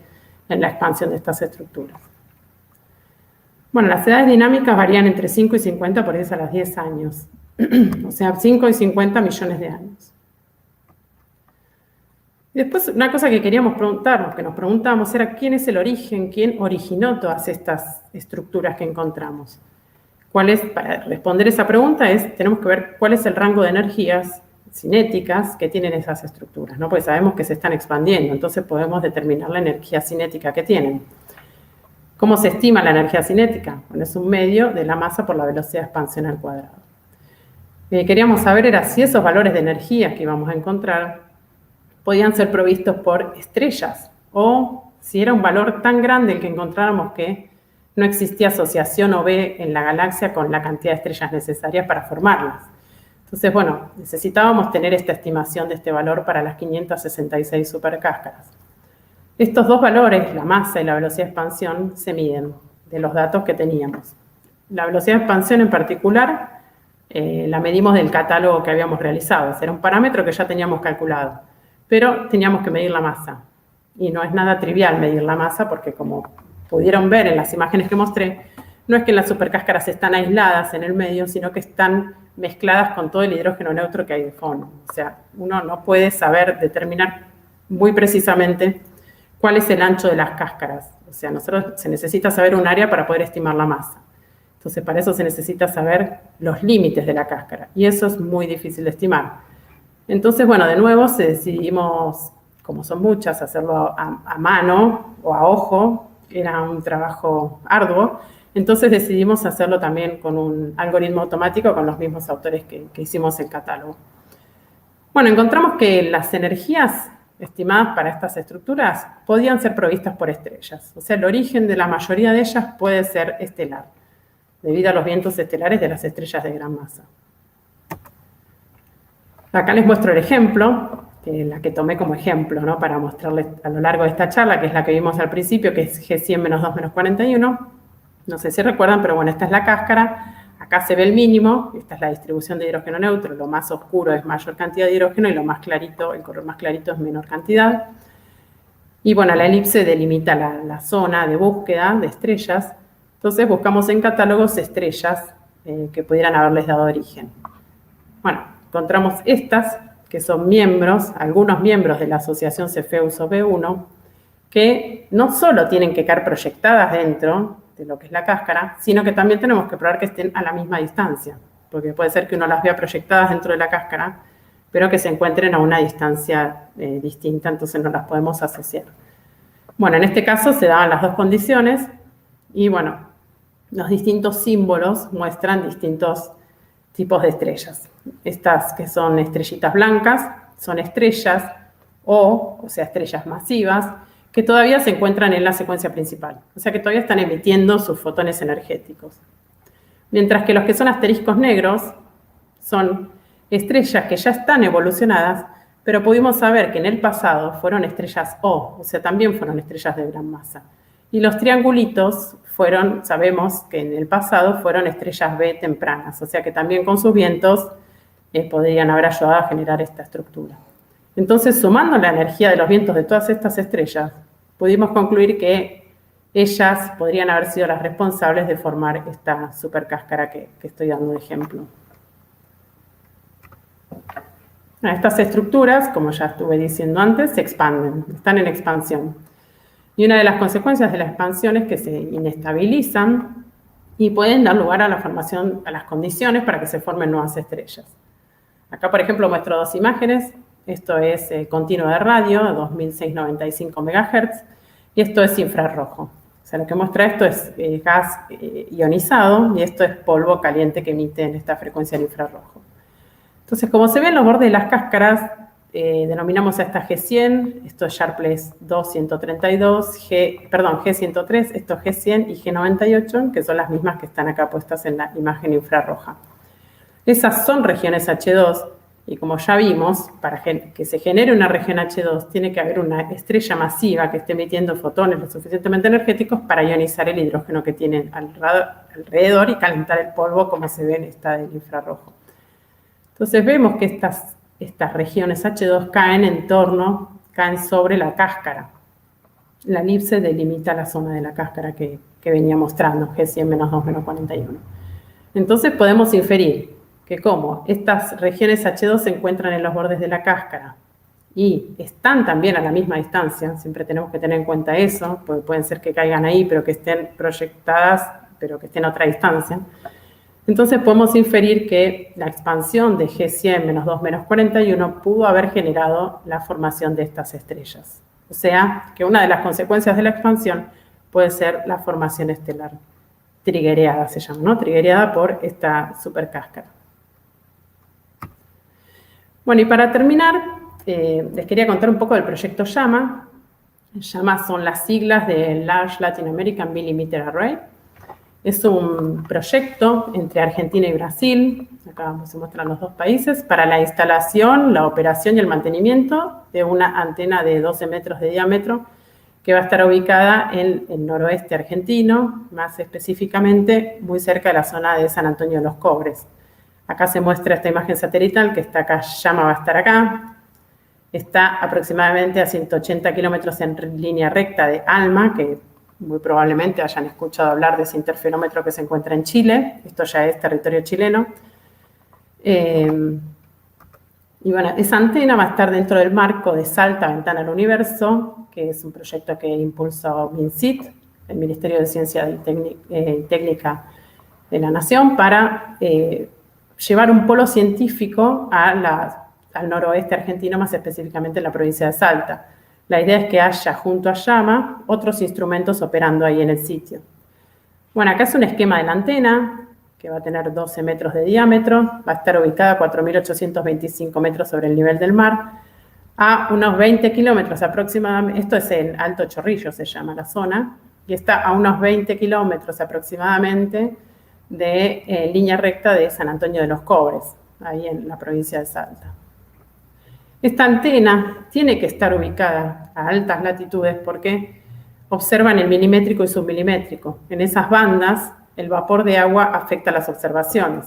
en la expansión de estas estructuras. Bueno, las edades dinámicas varían entre 5 y 50 por 10 a las 10 años, o sea, 5 y 50 millones de años. Y después, una cosa que queríamos preguntarnos, que nos preguntábamos, era quién es el origen, quién originó todas estas estructuras que encontramos. Para responder esa pregunta tenemos que ver cuál es el rango de energías cinéticas que tienen esas estructuras, ¿no? Porque sabemos que se están expandiendo, entonces podemos determinar la energía cinética que tienen. ¿Cómo se estima la energía cinética? Bueno, es un medio de la masa por la velocidad de expansión al cuadrado. queríamos saber era si esos valores de energía que íbamos a encontrar podían ser provistos por estrellas o si era un valor tan grande el que encontráramos que no existía asociación OB en la galaxia con la cantidad de estrellas necesarias para formarlas. Entonces, bueno, necesitábamos tener esta estimación de este valor para las 566 supercáscaras. Estos dos valores, la masa y la velocidad de expansión, se miden de los datos que teníamos. La velocidad de expansión en particular la medimos del catálogo que habíamos realizado. Era un parámetro que ya teníamos calculado, pero teníamos que medir la masa. Y no es nada trivial medir la masa porque, como pudieron ver en las imágenes que mostré, no es que las supercáscaras están aisladas en el medio, sino que están mezcladas con todo el hidrógeno neutro que hay de fondo. O sea, uno no puede saber determinar muy precisamente cuál es el ancho de las cáscaras. O sea, se necesita saber un área para poder estimar la masa. Entonces, para eso se necesita saber los límites de la cáscara. Y eso es muy difícil de estimar. Entonces, bueno, de nuevo decidimos, como son muchas, hacerlo a mano o a ojo. Era un trabajo arduo. Entonces decidimos hacerlo también con un algoritmo automático con los mismos autores que hicimos el catálogo. Bueno, encontramos que las energías estimadas para estas estructuras podían ser provistas por estrellas. O sea, el origen de la mayoría de ellas puede ser estelar, debido a los vientos estelares de las estrellas de gran masa. Acá les muestro el ejemplo, la que tomé como ejemplo, ¿no? Para mostrarles a lo largo de esta charla, que es la que vimos al principio, que es G100-2-41. No sé si recuerdan, pero bueno, esta es la cáscara. Acá se ve el mínimo, esta es la distribución de hidrógeno neutro. Lo más oscuro es mayor cantidad de hidrógeno y lo más clarito, el color más clarito es menor cantidad. Y bueno, la elipse delimita la zona de búsqueda de estrellas. Entonces buscamos en catálogos estrellas que pudieran haberles dado origen. Bueno, encontramos estas, que son miembros, algunos miembros de la asociación Cepheus B1, que no solo tienen que quedar proyectadas dentro de lo que es la cáscara, sino que también tenemos que probar que estén a la misma distancia, porque puede ser que uno las vea proyectadas dentro de la cáscara, pero que se encuentren a una distancia distinta, entonces no las podemos asociar. Bueno, en este caso se daban las dos condiciones y bueno, los distintos símbolos muestran distintos tipos de estrellas. Estas que son estrellitas blancas son estrellas o sea, estrellas masivas, que todavía se encuentran en la secuencia principal. O sea, que todavía están emitiendo sus fotones energéticos. Mientras que los que son asteriscos negros son estrellas que ya están evolucionadas, pero pudimos saber que en el pasado fueron estrellas O sea, también fueron estrellas de gran masa. Y los triangulitos sabemos que en el pasado fueron estrellas B tempranas, o sea que también con sus vientos podrían haber ayudado a generar esta estructura. Entonces, sumando la energía de los vientos de todas estas estrellas, pudimos concluir que ellas podrían haber sido las responsables de formar esta supercáscara que estoy dando de ejemplo. Estas estructuras, como ya estuve diciendo antes, se expanden, están en expansión. Y una de las consecuencias de la expansión es que se inestabilizan y pueden dar lugar a la formación, a las condiciones para que se formen nuevas estrellas. Acá, por ejemplo, muestro dos imágenes. Esto es continuo de radio, 2695 MHz, y esto es infrarrojo. O sea, lo que muestra esto es gas ionizado y esto es polvo caliente que emite en esta frecuencia del infrarrojo. Entonces, como se ve en los bordes de las cáscaras, denominamos a esta G100, esto es Sharpless 2132, G103, esto es G100 y G98, que son las mismas que están acá puestas en la imagen infrarroja. Esas son regiones H2, y como ya vimos, para que se genere una región H2, tiene que haber una estrella masiva que esté emitiendo fotones lo suficientemente energéticos para ionizar el hidrógeno que tienen alrededor y calentar el polvo, como se ve en esta del infrarrojo. Entonces vemos que estas regiones H2 caen sobre la cáscara. La elipse delimita la zona de la cáscara que venía mostrando, G100-2-41. Entonces podemos inferir que como estas regiones H2 se encuentran en los bordes de la cáscara y están también a la misma distancia, siempre tenemos que tener en cuenta eso, porque pueden ser que caigan ahí, pero que estén proyectadas, pero que estén a otra distancia. Entonces podemos inferir que la expansión de G100-2-41 pudo haber generado la formación de estas estrellas. O sea, que una de las consecuencias de la expansión puede ser la formación estelar. Triggereada se llama, ¿no? Triggereada por esta supercáscara. Bueno, y para terminar, les quería contar un poco del proyecto LLAMA. LLAMA son las siglas de Large Latin American Millimeter Array. Es un proyecto entre Argentina y Brasil, acá se muestran los dos países, para la instalación, la operación y el mantenimiento de una antena de 12 metros de diámetro que va a estar ubicada en el noroeste argentino, más específicamente muy cerca de la zona de San Antonio de los Cobres. Acá se muestra esta imagen satelital que está acá, LLAMA va a estar acá. Está aproximadamente a 180 kilómetros en línea recta de ALMA, que muy probablemente hayan escuchado hablar de ese interferómetro que se encuentra en Chile. Esto ya es territorio chileno. Y bueno, esa antena va a estar dentro del marco de Salta, Ventana al Universo, que es un proyecto que impulsó MinCIT, el Ministerio de Ciencia y Técnica de la Nación, para llevar un polo científico al noroeste argentino, más específicamente en la provincia de Salta. La idea es que haya junto a LLAMA otros instrumentos operando ahí en el sitio. Bueno, acá es un esquema de la antena que va a tener 12 metros de diámetro, va a estar ubicada a 4.825 metros sobre el nivel del mar, a unos 20 kilómetros aproximadamente, esto es en Alto Chorrillo se llama la zona, y está a unos 20 kilómetros aproximadamente de línea recta de San Antonio de los Cobres, ahí en la provincia de Salta. Esta antena tiene que estar ubicada a altas latitudes porque observan el milimétrico y submilimétrico. En esas bandas, el vapor de agua afecta las observaciones.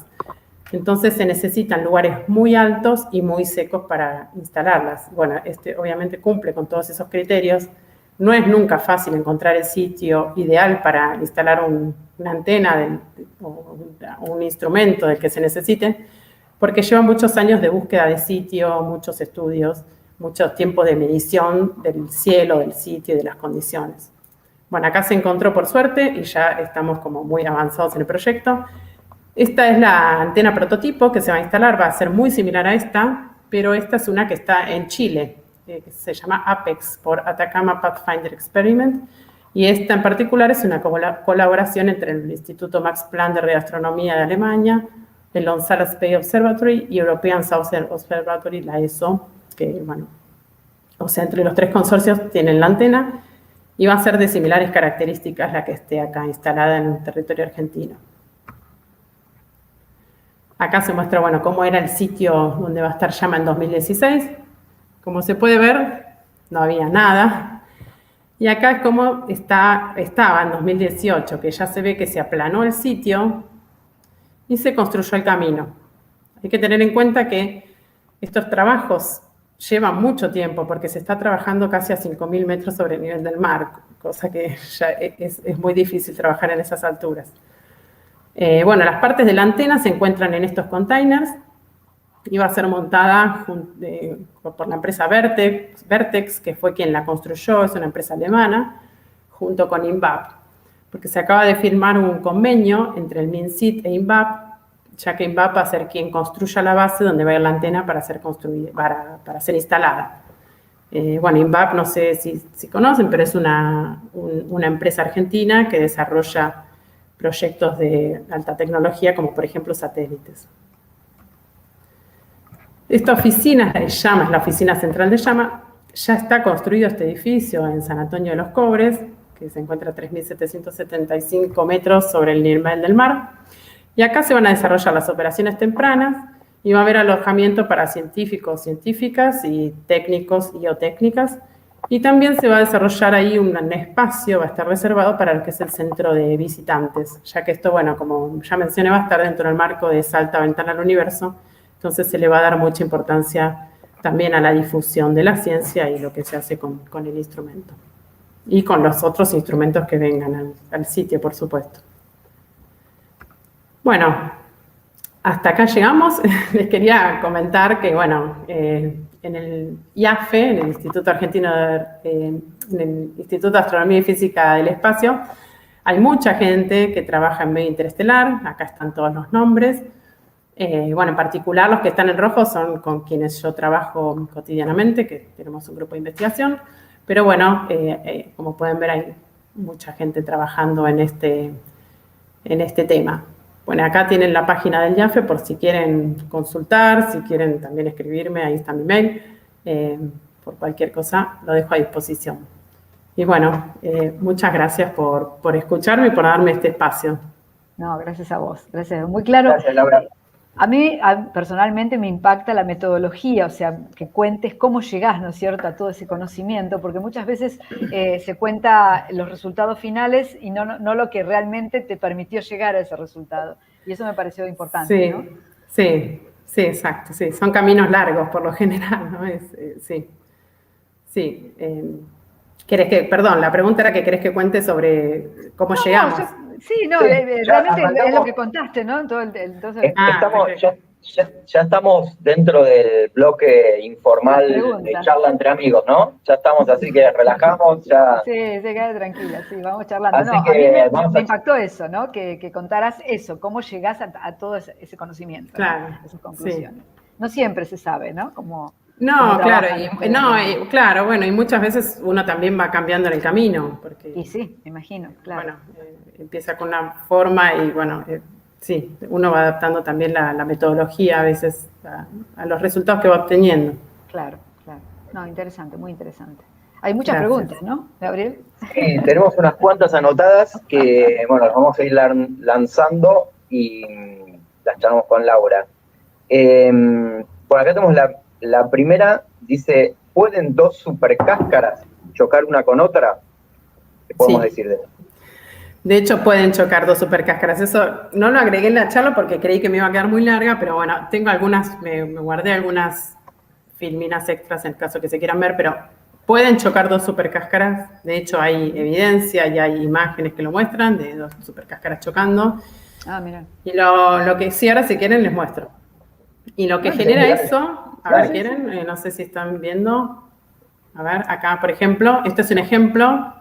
Entonces, se necesitan lugares muy altos y muy secos para instalarlas. Bueno, obviamente cumple con todos esos criterios. No es nunca fácil encontrar el sitio ideal para instalar una antena o un instrumento del que se necesite, porque lleva muchos años de búsqueda de sitio, muchos estudios, mucho tiempo de medición del cielo, del sitio y de las condiciones. Bueno, acá se encontró por suerte y ya estamos como muy avanzados en el proyecto. Esta es la antena prototipo que se va a instalar, va a ser muy similar a esta, pero esta es una que está en Chile, que se llama APEX, por Atacama Pathfinder Experiment, y esta en particular es una colaboración entre el Instituto Max Planck de Astronomía de Alemania, el Onsala Space Observatory y European Southern Observatory, la ESO, que, bueno, o sea, entre los tres consorcios tienen la antena y va a ser de similares características la que esté acá instalada en el territorio argentino. Acá se muestra, bueno, cómo era el sitio donde va a estar LLAMA en 2016. Como se puede ver, no había nada. Y acá es como estaba en 2018, que ya se ve que se aplanó el sitio y se construyó el camino. Hay que tener en cuenta que estos trabajos llevan mucho tiempo porque se está trabajando casi a 5.000 metros sobre el nivel del mar, cosa que ya es muy difícil trabajar en esas alturas. Bueno, las partes de la antena se encuentran en estos containers y va a ser montada por la empresa Vertex, que fue quien la construyó, es una empresa alemana, junto con INVAP, porque se acaba de firmar un convenio entre el MinCIT e INVAP, ya que INVAP va a ser quien construya la base donde va a ir la antena para ser construida, para ser instalada. Bueno, INVAP no sé si conocen, pero es una empresa argentina que desarrolla proyectos de alta tecnología, como por ejemplo satélites. Esta oficina de LLAMA, es la oficina central de LLAMA, ya está construido este edificio en San Antonio de los Cobres, que se encuentra a 3.775 metros sobre el nivel del mar. Y acá se van a desarrollar las operaciones tempranas y va a haber alojamiento para científicos, científicas y técnicos y geotécnicas. Y también se va a desarrollar ahí un espacio, va a estar reservado para lo que es el centro de visitantes, ya que esto, bueno, como ya mencioné, va a estar dentro del marco de Salta, Ventana al Universo, entonces se le va a dar mucha importancia también a la difusión de la ciencia y lo que se hace con el instrumento. Y con los otros instrumentos que vengan al sitio, por supuesto. Bueno, hasta acá llegamos. Les quería comentar que, bueno, en el IAFE, en el Instituto Argentino en el Instituto de Astronomía y Física del Espacio, hay mucha gente que trabaja en medio interestelar. Acá están todos los nombres. Bueno, en particular los que están en rojo son con quienes yo trabajo cotidianamente, que tenemos un grupo de investigación. Pero bueno, como pueden ver, hay mucha gente trabajando en este tema. Bueno, acá tienen la página del IAFE por si quieren consultar, si quieren también escribirme, ahí está mi mail. Por cualquier cosa lo dejo a disposición. Y bueno, muchas gracias por escucharme y por darme este espacio. No, gracias a vos. Gracias. Muy claro. Gracias, Laura. A mí personalmente me impacta la metodología, o sea, que cuentes cómo llegás, ¿no es cierto?, a todo ese conocimiento, porque muchas veces se cuenta los resultados finales y no lo que realmente te permitió llegar a ese resultado. Y eso me pareció importante, sí, ¿no? Sí, exacto, sí. Son caminos largos por lo general, ¿no? Sí. Perdón, la pregunta era que querés que cuente sobre cómo llegamos. Realmente es lo que contaste, ¿no? Entonces, ya estamos dentro del bloque informal de charla entre amigos, ¿no? Ya estamos, así que relajamos, ya. Sí, se queda tranquila, sí, vamos charlando. Así a que mí me impactó eso, ¿no? Que contaras eso, cómo llegás a todo ese conocimiento, claro, ¿no? Esas conclusiones. Sí. No siempre se sabe, ¿no? No, claro, claro, bueno, y muchas veces uno también va cambiando en el camino. Porque, y sí, me imagino, claro. Bueno, empieza con una forma y bueno, sí, uno va adaptando también la metodología a veces a los resultados que va obteniendo. Claro. No, interesante, muy interesante. Hay muchas preguntas, ¿no, Gabriel? Sí, tenemos unas cuantas anotadas que, bueno, las vamos a ir lanzando y las charlamos con Laura. Por acá tenemos la primera, dice, ¿pueden dos supercáscaras chocar una con otra? ¿Qué podemos decir de eso? De hecho, pueden chocar dos supercáscaras. Eso no lo agregué en la charla porque creí que me iba a quedar muy larga, pero bueno, tengo algunas, me guardé algunas filminas extras en el caso que se quieran ver, pero pueden chocar dos supercáscaras. De hecho, hay evidencia y hay imágenes que lo muestran de dos supercáscaras chocando. Ah, mira. Y lo que sí, ahora si quieren les muestro. Y lo que genera eso, a ver, ¿quieren? No sé si están viendo. A ver, acá, por ejemplo, este es un ejemplo.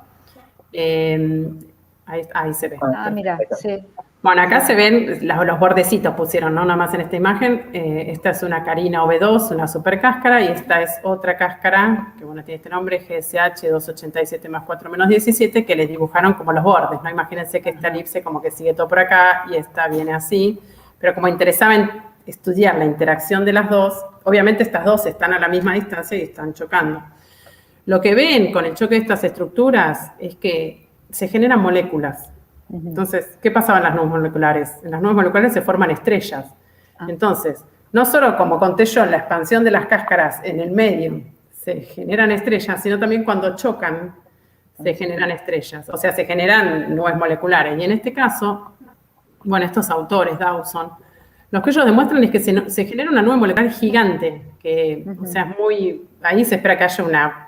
Ahí se ve. Ah, mira, sí. Bueno, acá se ven los bordecitos pusieron, ¿no? Nada más en esta imagen. Esta es una Carina OV2, una supercáscara, y esta es otra cáscara, que bueno, tiene este nombre, GSH 287 más 4 menos 17, que les dibujaron como los bordes, ¿no? Imagínense que esta elipse como que sigue todo por acá y esta viene así, pero como interesaba estudiar la interacción de las dos, obviamente estas dos están a la misma distancia y están chocando. Lo que ven con el choque de estas estructuras es que se generan moléculas. Entonces, ¿qué pasaba en las nubes moleculares? En las nubes moleculares se forman estrellas. Entonces, no solo como conté yo, la expansión de las cáscaras en el medio se generan estrellas, sino también cuando chocan se generan estrellas. O sea, se generan nubes moleculares. Y en este caso, bueno, estos autores, Dawson, lo que ellos demuestran es que se genera una nube molecular gigante, que, o sea, ahí se espera que haya una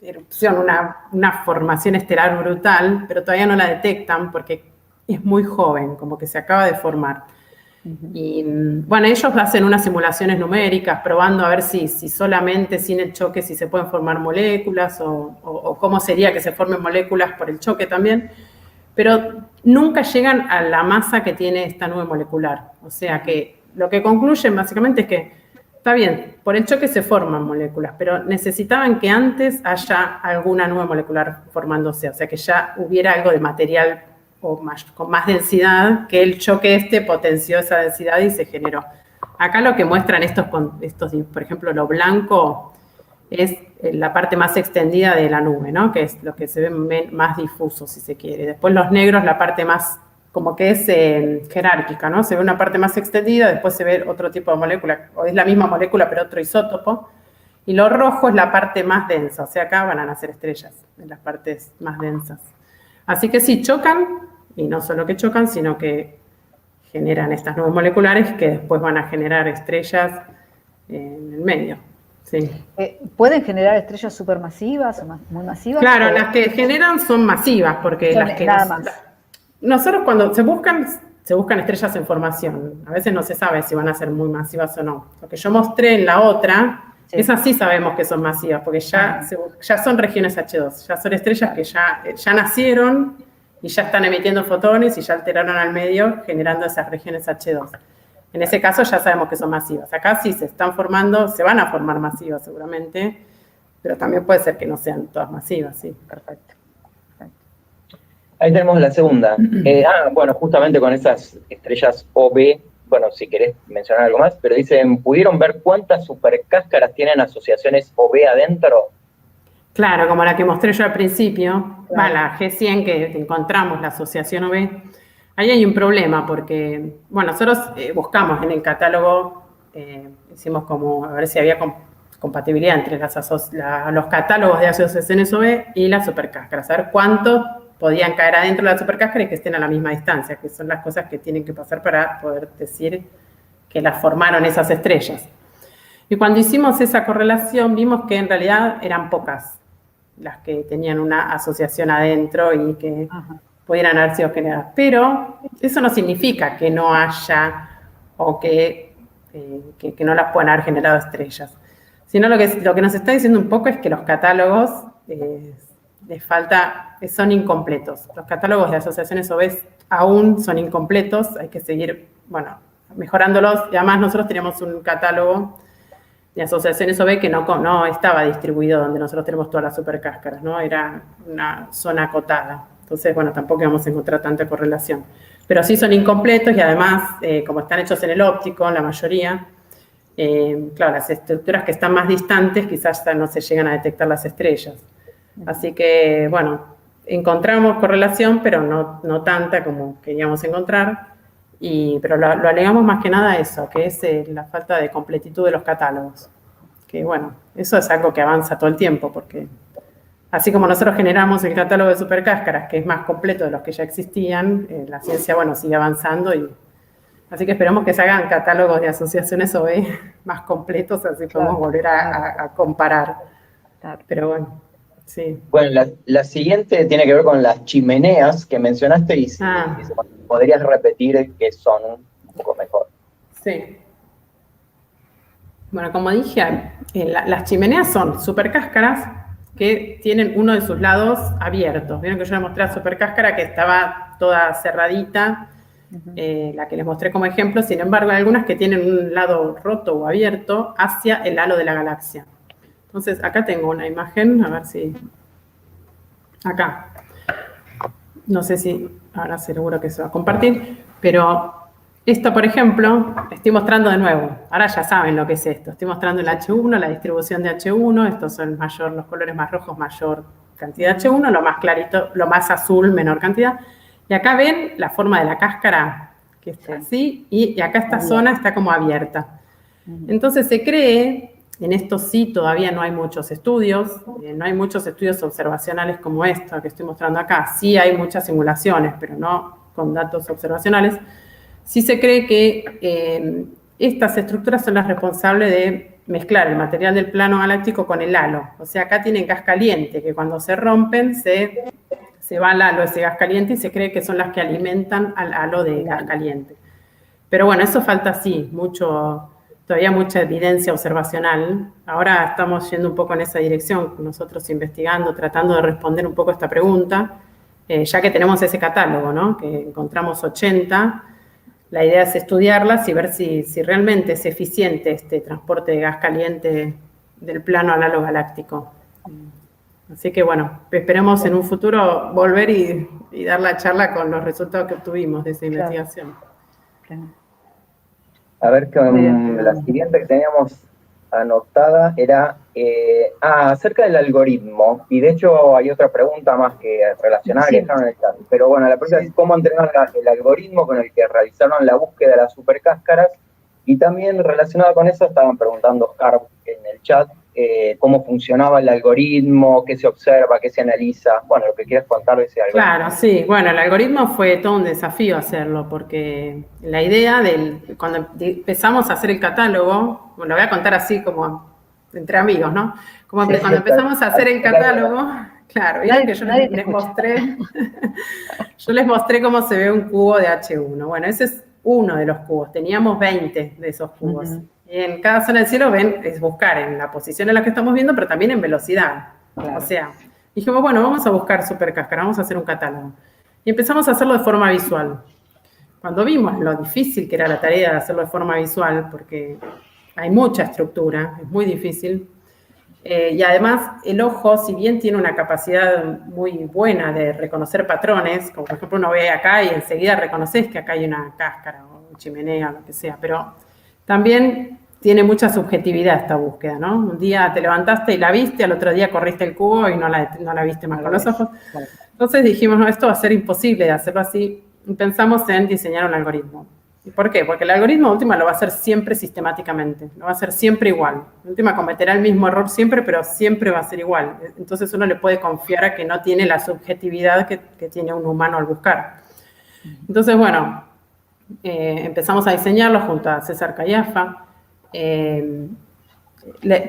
erupción, una formación estelar brutal, pero todavía no la detectan porque es muy joven, como que se acaba de formar. Y bueno, ellos hacen unas simulaciones numéricas probando a ver si solamente sin el choque si se pueden formar moléculas o cómo sería que se formen moléculas por el choque también, pero nunca llegan a la masa que tiene esta nube molecular. O sea que lo que concluyen básicamente es que está bien, por el choque se forman moléculas, pero necesitaban que antes haya alguna nube molecular formándose, o sea, que ya hubiera algo de material con más densidad, que el choque potenció esa densidad y se generó. Acá lo que muestran estos, por ejemplo, lo blanco es la parte más extendida de la nube, ¿no? Que es lo que se ve más difuso, si se quiere. Después los negros, la parte más como que es jerárquica, ¿no? Se ve una parte más extendida, después se ve otro tipo de molécula, o es la misma molécula pero otro isótopo, y lo rojo es la parte más densa, o sea, acá van a nacer estrellas, en las partes más densas. Así que sí, chocan, y no solo que chocan, sino que generan estas nubes moleculares que después van a generar estrellas en el medio. Sí. ¿Pueden generar estrellas supermasivas o muy masivas? Claro, las que generan son masivas, porque son las que nada más. Nosotros cuando se buscan estrellas en formación. A veces no se sabe si van a ser muy masivas o no. Lo que yo mostré en la otra, sí, esas sí sabemos que son masivas, porque ya son regiones H2, ya son estrellas que ya nacieron y ya están emitiendo fotones y ya alteraron al medio generando esas regiones H2. En ese caso ya sabemos que son masivas. Acá sí se están formando, se van a formar masivas seguramente, pero también puede ser que no sean todas masivas, sí. Perfecto. Ahí tenemos la segunda. Bueno, justamente con esas estrellas OB, bueno, si querés mencionar algo más, pero dicen, ¿pudieron ver cuántas supercáscaras tienen asociaciones OB adentro? Claro, como la que mostré yo al principio, Claro. la G100 que encontramos, la asociación OB, ahí hay un problema porque, bueno, nosotros buscamos en el catálogo, hicimos como a ver si había compatibilidad entre los catálogos de asociaciones OB y las supercáscaras, a ver cuántos podían caer adentro de la supercáscara y que estén a la misma distancia, que son las cosas que tienen que pasar para poder decir que las formaron esas estrellas. Y cuando hicimos esa correlación vimos que en realidad eran pocas las que tenían una asociación adentro y que pudieran haber sido generadas. Pero eso no significa que no haya o que no las puedan haber generado estrellas. Sino lo que nos está diciendo un poco es que los catálogos les falta, son incompletos. Los catálogos de asociaciones OB aún son incompletos, hay que seguir, bueno, mejorándolos. Y además nosotros teníamos un catálogo de asociaciones OB que no estaba distribuido donde nosotros tenemos todas las supercáscaras, ¿no? Era una zona acotada. Entonces, bueno, tampoco íbamos a encontrar tanta correlación. Pero sí son incompletos y además, como están hechos en el óptico, la mayoría, claro, las estructuras que están más distantes quizás no se llegan a detectar las estrellas. Así que, bueno, encontramos correlación, pero no tanta como queríamos encontrar. Pero lo alegamos más que nada a eso, que es la falta de completitud de los catálogos. Que bueno, eso es algo que avanza todo el tiempo, porque así como nosotros generamos el catálogo de supercáscaras, que es más completo de los que ya existían, la ciencia, bueno, sigue avanzando así que esperamos que se hagan catálogos de asociaciones OB más completos, así podemos volver a comparar. Pero bueno, sí. Bueno, la siguiente tiene que ver con las chimeneas que mencionaste y si podrías repetir qué son un poco mejor. Sí. Bueno, como dije, las chimeneas son supercáscaras que tienen uno de sus lados abiertos. Vieron que yo les mostré la supercáscara que estaba toda cerradita, la que les mostré como ejemplo. Sin embargo, hay algunas que tienen un lado roto o abierto hacia el halo de la galaxia. Entonces, acá tengo una imagen, a ver si... Acá. No sé si ahora seguro que se va a compartir, pero esto, por ejemplo, estoy mostrando de nuevo. Ahora ya saben lo que es esto. Estoy mostrando el H1, la distribución de H1. Estos son los colores más rojos, mayor cantidad de H1, lo más clarito, lo más azul, menor cantidad. Y acá ven la forma de la cáscara, que está así, y acá esta zona está como abierta. Entonces se cree... En esto sí todavía no hay muchos estudios, no hay muchos estudios observacionales como esto que estoy mostrando acá. Sí hay muchas simulaciones, pero no con datos observacionales. Sí se cree que estas estructuras son las responsables de mezclar el material del plano galáctico con el halo. O sea, acá tienen gas caliente, que cuando se rompen se va al halo ese gas caliente y se cree que son las que alimentan al halo de gas caliente. Pero bueno, eso falta sí, todavía mucha evidencia observacional. Ahora estamos yendo un poco en esa dirección, nosotros investigando, tratando de responder un poco esta pregunta, ya que tenemos ese catálogo, ¿no? Que encontramos 80. La idea es estudiarlas y ver si realmente es eficiente este transporte de gas caliente del plano al halo galáctico. Así que bueno, esperemos en un futuro volver y dar la charla con los resultados que obtuvimos de esa investigación. Claro. A ver, la siguiente que teníamos anotada era acerca del algoritmo, y de hecho hay otra pregunta más que relacionada que dejaron en el chat, pero bueno, la pregunta es cómo entrenar el algoritmo con el que realizaron la búsqueda de las supercáscaras, y también relacionada con eso estaban preguntando Oscar en el chat cómo funcionaba el algoritmo, qué se observa, qué se analiza, bueno, lo que quieras contar de ese algoritmo. Claro, sí, bueno, el algoritmo fue todo un desafío hacerlo, porque la idea cuando empezamos a hacer el catálogo, bueno, lo voy a contar así como entre amigos, ¿no? Como que cuando empezamos a hacer el catálogo, claro, vieron que yo les mostré, yo les mostré cómo se ve un cubo de H1. Bueno, ese es uno de los cubos, teníamos 20 de esos cubos. Y en cada zona del cielo es buscar en la posición en la que estamos viendo, pero también en velocidad. Claro. O sea, dijimos, bueno, vamos a buscar supercáscara, vamos a hacer un catálogo. Y empezamos a hacerlo de forma visual. Cuando vimos lo difícil que era la tarea de hacerlo de forma visual, porque hay mucha estructura, es muy difícil, Y además, el ojo, si bien tiene una capacidad muy buena de reconocer patrones, como por ejemplo uno ve acá y enseguida reconoces que acá hay una cáscara o chimenea o lo que sea, pero también tiene mucha subjetividad esta búsqueda, ¿no? Un día te levantaste y la viste, al otro día corriste el cubo y no la viste más con los ojos. Entonces dijimos, no, esto va a ser imposible de hacerlo así, y pensamos en diseñar un algoritmo. ¿Y por qué? Porque el algoritmo última lo va a hacer siempre sistemáticamente, lo va a hacer siempre igual. Última cometerá el mismo error siempre, pero siempre va a ser igual. Entonces uno le puede confiar a que no tiene la subjetividad que tiene un humano al buscar. Entonces, bueno, empezamos a diseñarlo junto a César Callafa.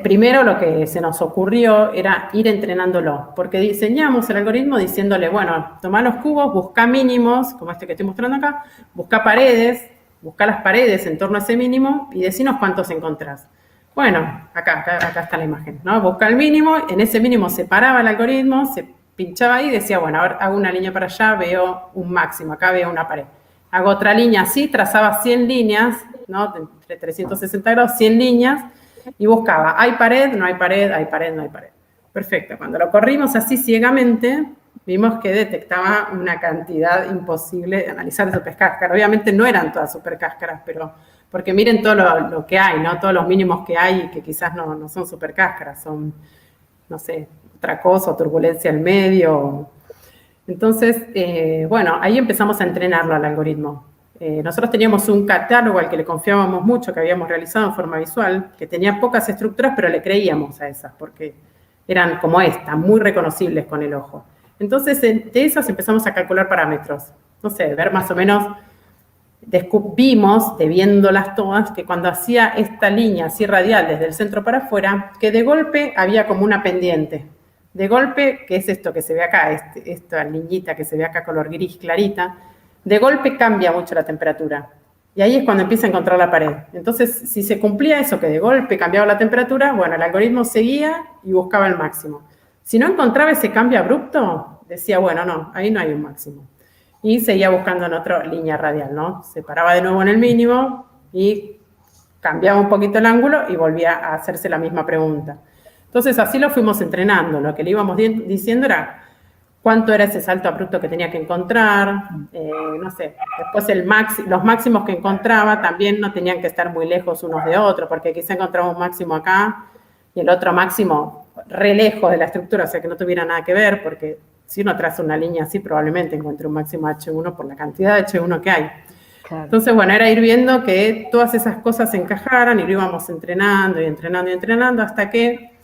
Primero lo que se nos ocurrió era ir entrenándolo, porque diseñamos el algoritmo diciéndole, bueno, toma los cubos, busca mínimos, como este que estoy mostrando acá, busca paredes, busca las paredes en torno a ese mínimo y decinos cuántos encontrás. Bueno, acá está la imagen, ¿no? Busca el mínimo, en ese mínimo se paraba el algoritmo, se pinchaba ahí y decía, bueno, a ver, hago una línea para allá, veo un máximo, acá veo una pared. Hago otra línea así, trazaba 100 líneas, ¿no? Entre 360 grados, 100 líneas, y buscaba, ¿hay pared? No hay pared, hay pared, no hay pared. Perfecto, cuando lo corrimos así ciegamente, vimos que detectaba una cantidad imposible de analizar de supercáscaras. Obviamente no eran todas supercáscaras, pero porque miren todo lo que hay, ¿no? Todos los mínimos que hay, que quizás no son supercáscaras, son, no sé, otra cosa, turbulencia al medio. Entonces, bueno, ahí empezamos a entrenarlo al algoritmo. Nosotros teníamos un catálogo al que le confiábamos mucho, que habíamos realizado en forma visual, que tenía pocas estructuras, pero le creíamos a esas, porque eran como esta, muy reconocibles con el ojo. Entonces, de esas empezamos a calcular parámetros. No sé, ver más o menos, vimos, de viéndolas todas, que cuando hacía esta línea así radial desde el centro para afuera, que de golpe había como una pendiente. De golpe, que es esto que se ve acá, esta niñita que se ve acá color gris clarita, de golpe cambia mucho la temperatura. Y ahí es cuando empieza a encontrar la pared. Entonces, si se cumplía eso, que de golpe cambiaba la temperatura, bueno, el algoritmo seguía y buscaba el máximo. Si no encontraba ese cambio abrupto, decía, bueno, no, ahí no hay un máximo. Y seguía buscando en otra línea radial, ¿no? Se paraba de nuevo en el mínimo y cambiaba un poquito el ángulo y volvía a hacerse la misma pregunta. Entonces, así lo fuimos entrenando. Lo que le íbamos diciendo era cuánto era ese salto abrupto que tenía que encontrar, no sé. Después los máximos que encontraba también no tenían que estar muy lejos unos de otros, porque quizá encontraba un máximo acá y el otro máximo re lejos de la estructura, o sea que no tuviera nada que ver, porque si uno traza una línea así, probablemente encuentre un máximo H1 por la cantidad de H1 que hay. Claro. Entonces, bueno, era ir viendo que todas esas cosas se encajaran y lo íbamos entrenando y entrenando y entrenando hasta que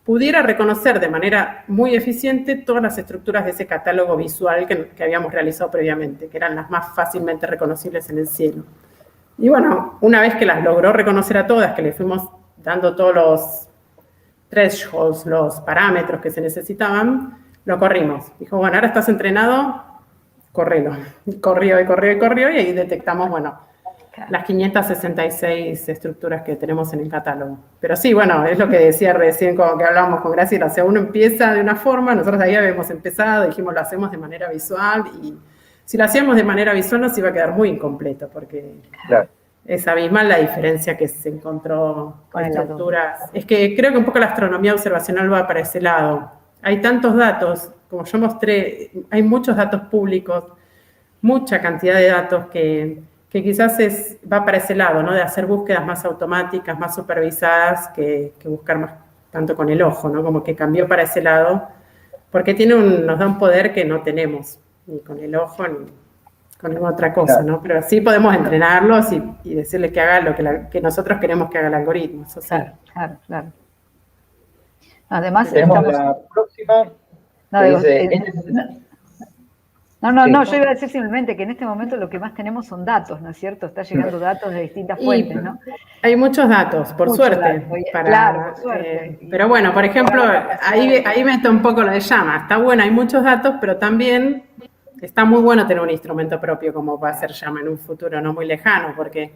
pudiera reconocer de manera muy eficiente todas las estructuras de ese catálogo visual que habíamos realizado previamente, que eran las más fácilmente reconocibles en el cielo. Y bueno, una vez que las logró reconocer a todas, que le fuimos dando todos los thresholds, los parámetros que se necesitaban, lo corrimos. Dijo, bueno, ahora estás entrenado, correlo. Corrió y ahí detectamos, bueno, las 566 estructuras que tenemos en el catálogo. Pero sí, bueno, es lo que decía recién como que hablábamos con Graciela, o sea, uno empieza de una forma, nosotros ahí habíamos empezado, dijimos lo hacemos de manera visual, y si lo hacíamos de manera visual nos iba a quedar muy incompleto, porque claro, es abismal la diferencia que se encontró con estructuras. Es que creo que un poco la astronomía observacional va para ese lado. Hay tantos datos, como yo mostré, hay muchos datos públicos, mucha cantidad de datos que quizás va para ese lado, ¿no? De hacer búsquedas más automáticas, más supervisadas, que buscar más tanto con el ojo, ¿no? Como que cambió para ese lado, porque nos da un poder que no tenemos, ni con el ojo, ni con ninguna otra cosa, claro, ¿no? Pero sí podemos entrenarlos y decirle que haga lo que nosotros queremos que haga el algoritmo. Eso sí. Claro. Además, tenemos la próxima. No, yo iba a decir simplemente que en este momento lo que más tenemos son datos, ¿no es cierto? Está llegando datos de distintas fuentes, ¿no? Hay muchos datos, por suerte. Claro, por suerte. Pero bueno, por ejemplo, ahí meto un poco lo de llama. Está bueno, hay muchos datos, pero también está muy bueno tener un instrumento propio como va a ser llama en un futuro no muy lejano, porque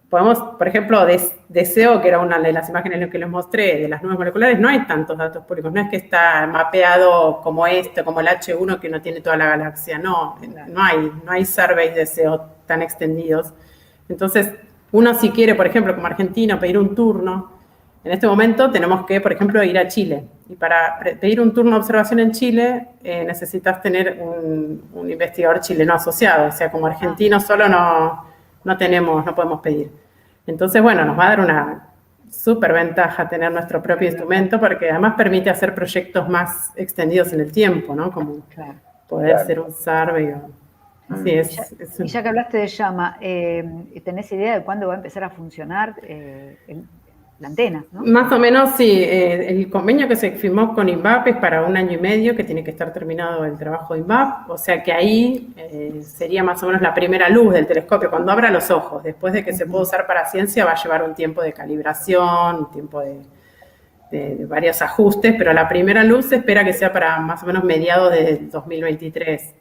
podemos, por ejemplo, deseo, que era una de las imágenes que les mostré de las nubes moleculares, no hay tantos datos públicos, no es que está mapeado como como el H1 que no tiene toda la galaxia, no hay surveys de deseo tan extendidos. Entonces, uno si quiere, por ejemplo, como argentino, pedir un turno, En este momento tenemos que, por ejemplo, ir a Chile. Y para pedir un turno de observación en Chile necesitas tener un investigador chileno asociado. O sea, como argentinos solo no podemos pedir. Entonces, bueno, nos va a dar una súper ventaja tener nuestro propio instrumento porque además permite hacer proyectos más extendidos en el tiempo, ¿no? Como poder hacer un survey. Sí, y ya que hablaste de llama, ¿tenés idea de cuándo va a empezar a funcionar la antena, ¿no? Más o menos, sí. El convenio que se firmó con INVAP es para 1 año y medio, que tiene que estar terminado el trabajo de INVAP. O sea que ahí sería más o menos la primera luz del telescopio, cuando abra los ojos. Después de que se pueda usar para ciencia, va a llevar un tiempo de calibración, un tiempo de varios ajustes, pero la primera luz se espera que sea para más o menos mediados de 2023.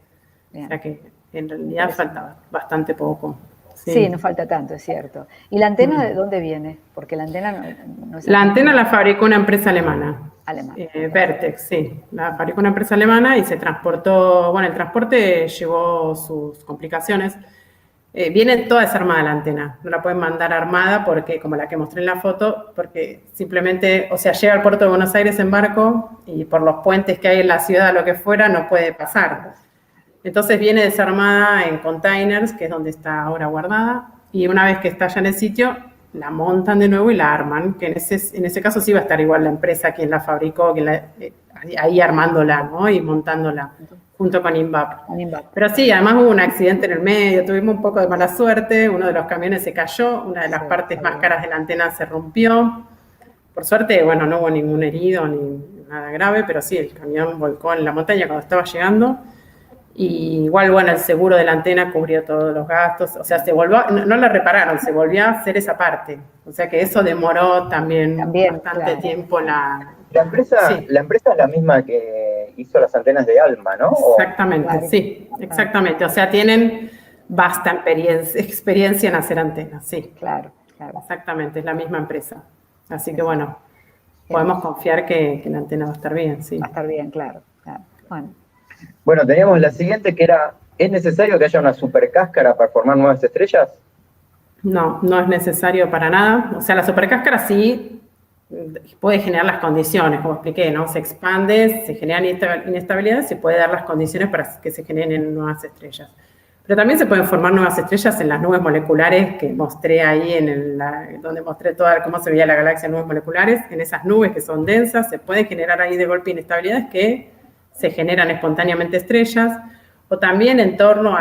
Bien. O sea que en realidad falta bastante poco. Sí, no falta tanto, es cierto. ¿Y la antena de dónde viene? Porque la antena no es... La antena la fabricó una empresa alemana. Alemana. Vertex, sí. La fabricó una empresa alemana y se transportó... Bueno, el transporte llevó sus complicaciones. Viene toda desarmada la antena. No la pueden mandar armada porque, como la que mostré en la foto, porque simplemente, o sea, llega al puerto de Buenos Aires en barco y por los puentes que hay en la ciudad, lo que fuera, no puede pasar. Entonces viene desarmada en containers, que es donde está ahora guardada, y una vez que está ya en el sitio, la montan de nuevo y la arman, que en ese caso sí va a estar igual la empresa quien la fabricó, ahí armándola, ¿no? Y montándola, junto con INVAP. Pero sí, además hubo un accidente en el medio, tuvimos un poco de mala suerte, uno de los camiones se cayó, una de las partes más caras de la antena se rompió. Por suerte, bueno, no hubo ningún herido ni nada grave, pero sí, el camión volcó en la montaña cuando estaba llegando. Y igual, bueno, el seguro de la antena cubrió todos los gastos, o sea, no la repararon, se volvió a hacer esa parte. O sea que eso demoró también bastante tiempo. La empresa es la misma que hizo las antenas de ALMA, ¿no? Exactamente, sí, exactamente. O sea, tienen vasta experiencia en hacer antenas, sí. Claro. Exactamente, es la misma empresa. Así que, bueno, podemos confiar que la antena va a estar bien, sí. Va a estar bien, claro. Bueno, teníamos la siguiente que era, ¿es necesario que haya una supercáscara para formar nuevas estrellas? No, no es necesario para nada. O sea, la supercáscara sí puede generar las condiciones, como expliqué, ¿no? Se expande, se generan inestabilidades, se puede dar las condiciones para que se generen nuevas estrellas. Pero también se pueden formar nuevas estrellas en las nubes moleculares que mostré ahí, donde mostré cómo se veía la galaxia en nubes moleculares. En esas nubes que son densas, se pueden generar ahí de golpe inestabilidades que se generan espontáneamente estrellas, o también en torno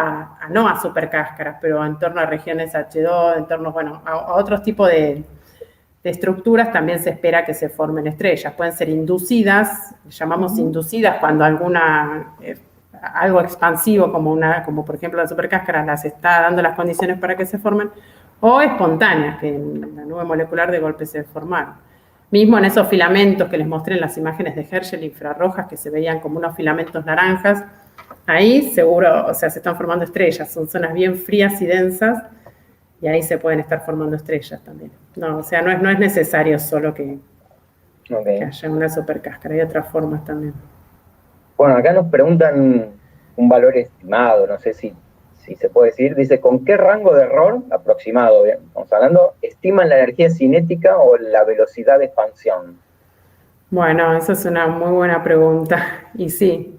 no a supercáscaras, pero en torno a regiones H2, en torno, bueno, a otros tipos de estructuras también se espera que se formen estrellas. Pueden ser inducidas, llamamos inducidas cuando algo expansivo como por ejemplo la supercáscara las está dando las condiciones para que se formen, o espontáneas, que en la nube molecular de golpe se formaron. Mismo en esos filamentos que les mostré en las imágenes de Herschel infrarrojas, que se veían como unos filamentos naranjas, ahí seguro, o sea, se están formando estrellas. Son zonas bien frías y densas, y ahí se pueden estar formando estrellas también. No, o sea, no es necesario solo que haya una supercáscara, hay otras formas también. Bueno, acá nos preguntan un valor estimado, no sé si se puede decir, dice, ¿con qué rango de error aproximado, estamos hablando, estiman la energía cinética o la velocidad de expansión? Bueno, esa es una muy buena pregunta, y sí,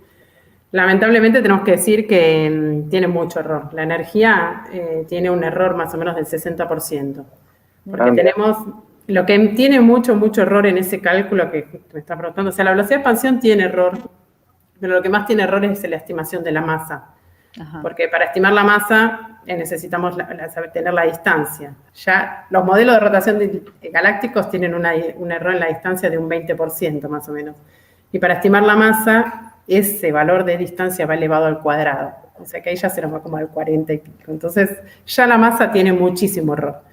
lamentablemente tenemos que decir que tiene mucho error. La energía tiene un error más o menos del 60%, porque tenemos, lo que tiene mucho error en ese cálculo que me está preguntando, o sea, la velocidad de expansión tiene error, pero lo que más tiene error es la estimación de la masa. Ajá. Porque para estimar la masa necesitamos tener la distancia. Ya los modelos de rotación galácticos tienen un error en la distancia de un 20% más o menos. Y para estimar la masa, ese valor de distancia va elevado al cuadrado. O sea que ahí ya se nos va como al 40 y pico. Entonces ya la masa tiene muchísimo error,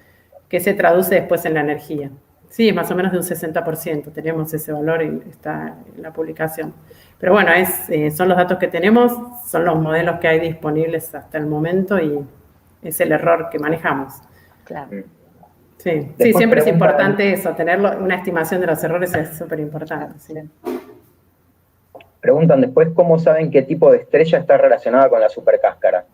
que se traduce después en la energía. Sí, más o menos de un 60%. Tenemos ese valor y está en la publicación. Pero bueno, son los datos que tenemos, son los modelos que hay disponibles hasta el momento y es el error que manejamos. Claro. Sí, siempre es importante eso, tener una estimación de los errores es súper importante. Sí. Preguntan después cómo saben qué tipo de estrella está relacionada con la supercáscara.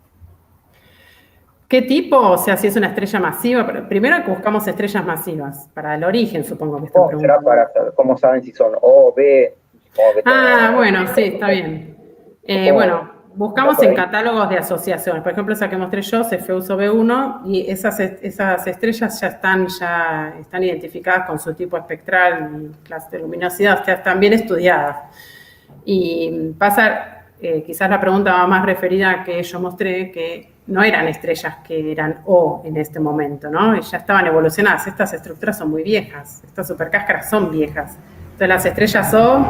¿Qué tipo? O sea, si es una estrella masiva. Primero buscamos estrellas masivas, para el origen, supongo que están ¿Cómo será preguntando. para saber cómo saben si son O, B? Supongo que Bueno, sí, está bien. Bueno, buscamos en catálogos de asociaciones. Por ejemplo, saquemos 3 Cefeuso B1, y esas estrellas ya están identificadas con su tipo espectral y clase de luminosidad, o sea, están bien estudiadas. Y pasa, quizás la pregunta va más referida a que yo mostré que no eran estrellas que eran O en este momento, ¿no? Ya estaban evolucionadas. Estas estructuras son muy viejas, estas supercáscaras son viejas. Entonces las estrellas O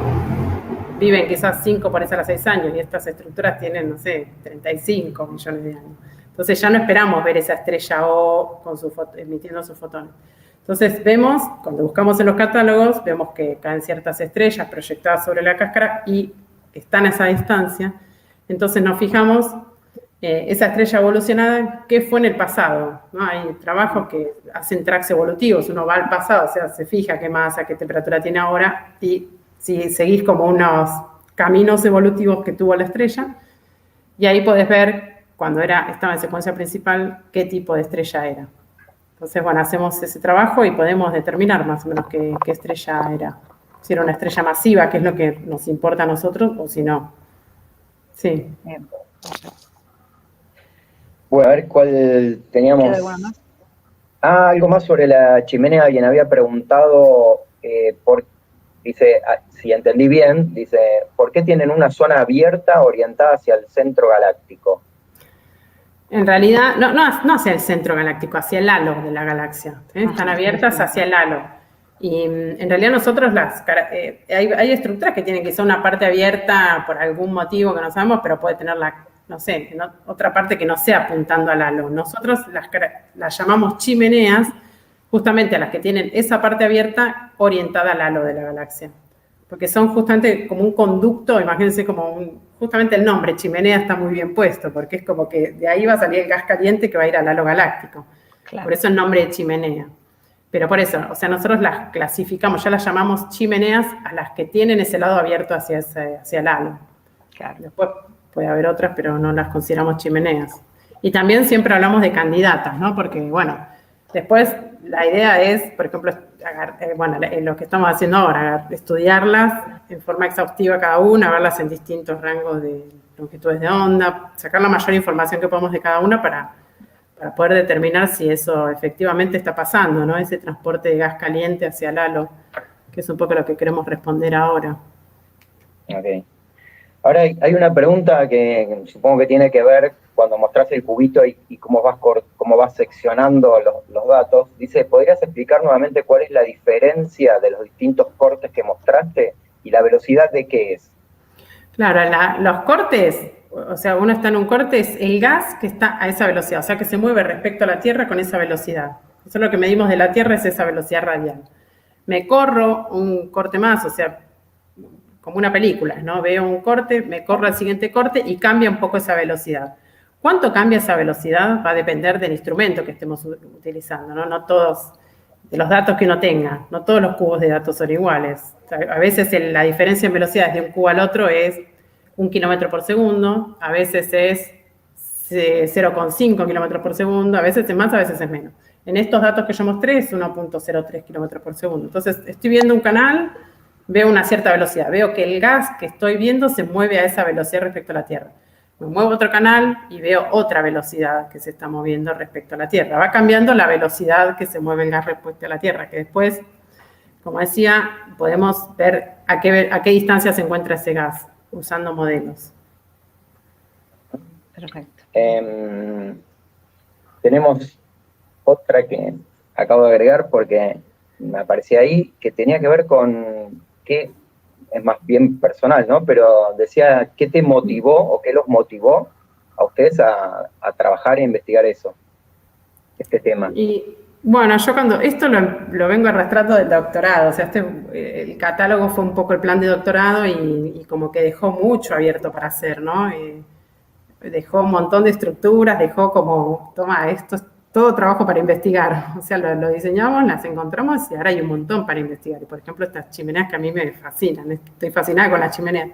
viven quizás 5 por eso a 6 años, y estas estructuras tienen, no sé, 35 millones de años. Entonces ya no esperamos ver esa estrella O con emitiendo sus fotones. Entonces vemos, cuando buscamos en los catálogos, vemos que caen ciertas estrellas proyectadas sobre la cáscara y están a esa distancia. Entonces nos fijamos, esa estrella evolucionada, ¿qué fue en el pasado? ¿No? Hay trabajos que hacen tracks evolutivos, uno va al pasado, o sea, se fija qué masa, qué temperatura tiene ahora, y si seguís como unos caminos evolutivos que tuvo la estrella, y ahí podés ver, cuando estaba en secuencia principal, qué tipo de estrella era. Entonces, bueno, hacemos ese trabajo y podemos determinar más o menos qué estrella era. Si era una estrella masiva, que es lo que nos importa a nosotros, o si no. Sí. Bien. Bueno, a ver cuál teníamos. ¿Queda alguna más? Algo más sobre la chimenea. Alguien había preguntado, dice, si entendí bien, dice, ¿por qué tienen una zona abierta orientada hacia el centro galáctico? En realidad, no hacia el centro galáctico, hacia el halo de la galaxia. Están abiertas hacia el halo. Y en realidad nosotros hay estructuras que tienen quizá una parte abierta por algún motivo que no sabemos, pero puede tener otra parte que no sea apuntando al halo. Nosotros las llamamos chimeneas, justamente a las que tienen esa parte abierta orientada al halo de la galaxia. Porque son justamente como un conducto, imagínense justamente el nombre, chimenea, está muy bien puesto, porque es como que de ahí va a salir el gas caliente que va a ir al halo galáctico. Claro. Por eso el nombre de chimenea. Pero por eso, o sea, nosotros las clasificamos, ya las llamamos chimeneas a las que tienen ese lado abierto hacia el halo. Claro. Después puede haber otras, pero no las consideramos chimeneas. Y también siempre hablamos de candidatas, ¿no? Porque, bueno, después la idea es, por ejemplo, lo que estamos haciendo ahora, estudiarlas en forma exhaustiva cada una, verlas en distintos rangos de longitudes de onda, sacar la mayor información que podamos de cada una para poder determinar si eso efectivamente está pasando, ¿no? Ese transporte de gas caliente hacia el halo, que es un poco lo que queremos responder ahora. Ok. Ahora hay una pregunta que supongo que tiene que ver cuando mostrás el cubito y cómo vas seccionando los datos. Dice, ¿podrías explicar nuevamente cuál es la diferencia de los distintos cortes que mostraste y la velocidad de qué es? Claro, los cortes, o sea, uno está en un corte, es el gas que está a esa velocidad, o sea, que se mueve respecto a la Tierra con esa velocidad. Eso es lo que medimos de la Tierra, es esa velocidad radial. Me corro un corte más, o sea, como una película, ¿no? Veo un corte, me corro al siguiente corte y cambia un poco esa velocidad. ¿Cuánto cambia esa velocidad? Va a depender del instrumento que estemos utilizando, ¿no? No todos, de los datos que uno tenga, no todos los cubos de datos son iguales. O sea, a veces la diferencia en velocidades de un cubo al otro es 1 kilómetro por segundo, a veces es 0,5 kilómetros por segundo, a veces es más, a veces es menos. En estos datos que yo mostré es 1,03 kilómetros por segundo. Entonces, estoy viendo un canal, veo una cierta velocidad, veo que el gas que estoy viendo se mueve a esa velocidad respecto a la Tierra. Me muevo a otro canal y veo otra velocidad que se está moviendo respecto a la Tierra. Va cambiando la velocidad que se mueve el gas respecto a la Tierra, que después, como decía, podemos ver a qué distancia se encuentra ese gas usando modelos. Perfecto. Tenemos otra que acabo de agregar porque me aparecía ahí, que tenía que ver con qué, es más bien personal, ¿no? Pero decía, ¿qué te motivó o qué los motivó a ustedes a trabajar e investigar este tema? Y bueno, yo esto lo vengo arrastrando del doctorado, o sea, el catálogo fue un poco el plan de doctorado y como que dejó mucho abierto para hacer, ¿no? Dejó un montón de estructuras, dejó como, toma, esto es todo trabajo para investigar. O sea, lo diseñamos, las encontramos y ahora hay un montón para investigar. Y por ejemplo, estas chimeneas que a mí me fascinan, estoy fascinada con las chimeneas.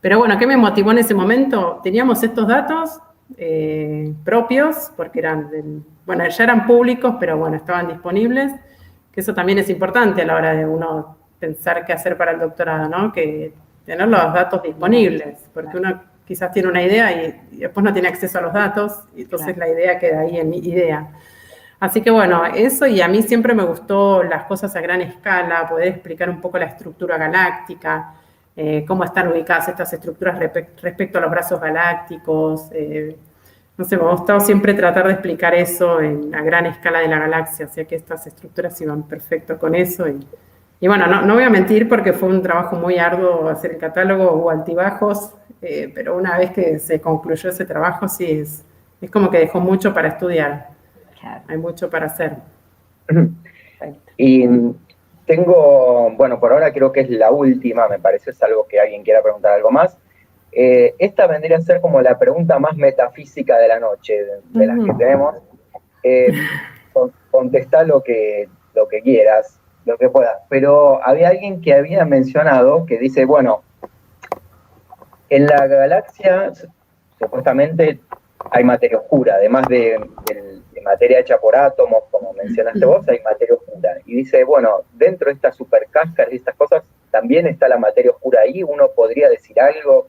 Pero bueno, ¿qué me motivó en ese momento? Teníamos estos datos propios, porque ya eran públicos, pero bueno, estaban disponibles, que eso también es importante a la hora de uno pensar qué hacer para el doctorado, ¿no? Que tener los datos disponibles, porque uno quizás tiene una idea y después no tiene acceso a los datos, y entonces la idea queda ahí en idea. Así que bueno, eso, y a mí siempre me gustó las cosas a gran escala, poder explicar un poco la estructura galáctica, cómo están ubicadas estas estructuras respecto a los brazos galácticos. No sé, me ha gustado siempre tratar de explicar eso a gran escala de la galaxia, o sea que estas estructuras iban perfecto con eso. Y bueno, no voy a mentir porque fue un trabajo muy arduo hacer el catálogo, hubo altibajos, pero una vez que se concluyó ese trabajo, sí, es como que dejó mucho para estudiar. Claro. Hay mucho para hacer. Y tengo, bueno, por ahora creo que es la última, me parece, es algo que alguien quiera preguntar algo más. Esta vendría a ser como la pregunta más metafísica de la noche, de las que tenemos. Contestá lo que quieras, lo que puedas. Pero había alguien que había mencionado que dice, bueno, en la galaxia supuestamente hay materia oscura, además de materia hecha por átomos, como mencionaste vos, hay materia oscura. Y dice, bueno, dentro de estas supercáscaras y estas cosas, también está la materia oscura ahí. ¿Uno podría decir algo,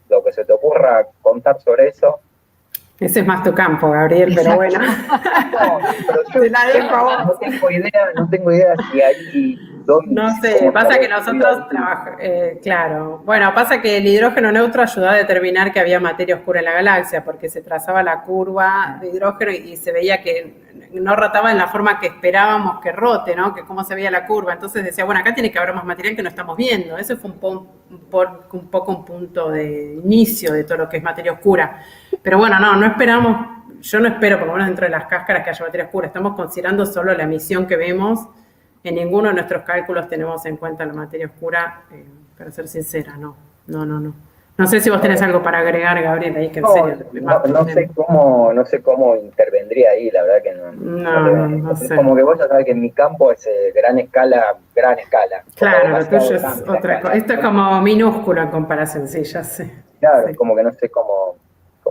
lo que se te ocurra, contar sobre eso? Ese es más tu campo, Gabriel, pero bueno. No, pero yo no tengo idea si hay... No sé, pasa que nosotros trabajamos, claro. Bueno, pasa que el hidrógeno neutro ayudó a determinar que había materia oscura en la galaxia, porque se trazaba la curva de hidrógeno y se veía que no rotaba en la forma que esperábamos que rote, ¿no? Que cómo se veía la curva. Entonces decía, bueno, acá tiene que haber más material que no estamos viendo. Eso fue un poco un punto de inicio de todo lo que es materia oscura. Pero bueno, no esperamos, yo no espero, por lo menos dentro de las cáscaras, que haya materia oscura. Estamos considerando solo la emisión que vemos. En ninguno de nuestros cálculos tenemos en cuenta la materia oscura, para ser sincera, no. No sé si vos tenés algo para agregar, Gabriel, ahí que en serio. No sé cómo intervendría ahí, la verdad que no sé. Es como que vos ya sabés que en mi campo es gran escala. Claro, lo tuyo es otra cosa. Esto es como minúsculo en comparación, sí, ya sé. Claro, sí. Es como que no sé cómo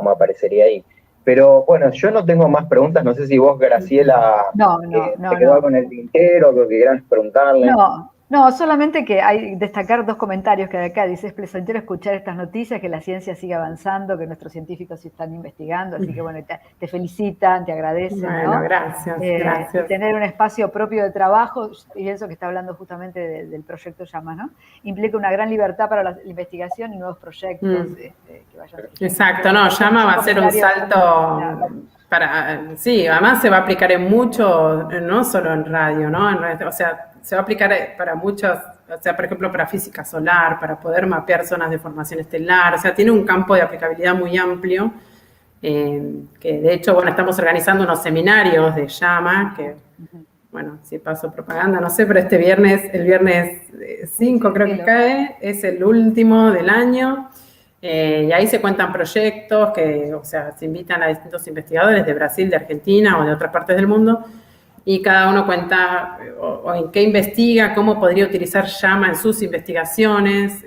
aparecería ahí. Pero bueno, yo no tengo más preguntas, no sé si vos, Graciela, te quedó con el tintero, lo que quieras preguntarle. No, solamente que hay destacar dos comentarios que hay acá. Dice, es placentero escuchar estas noticias, que la ciencia sigue avanzando, que nuestros científicos se están investigando, así que bueno, te felicitan, te agradecen, bueno, ¿no? Gracias. Y tener un espacio propio de trabajo, y eso que está hablando justamente del proyecto Llama, ¿no? Implica una gran libertad para la investigación y nuevos proyectos que vayan. Exacto, Llama va a ser un salto sí, además se va a aplicar en mucho, no solo en radio, ¿no? O sea, se va a aplicar para muchas, o sea, por ejemplo, para física solar, para poder mapear zonas de formación estelar, o sea, tiene un campo de aplicabilidad muy amplio, que de hecho, bueno, estamos organizando unos seminarios de Llama, que, bueno, si paso propaganda, no sé, pero el viernes 5 creo que cae, es el último del año. Y ahí se cuentan proyectos o sea, se invitan a distintos investigadores de Brasil, de Argentina o de otras partes del mundo, y cada uno cuenta o en qué investiga, cómo podría utilizar Llama en sus investigaciones.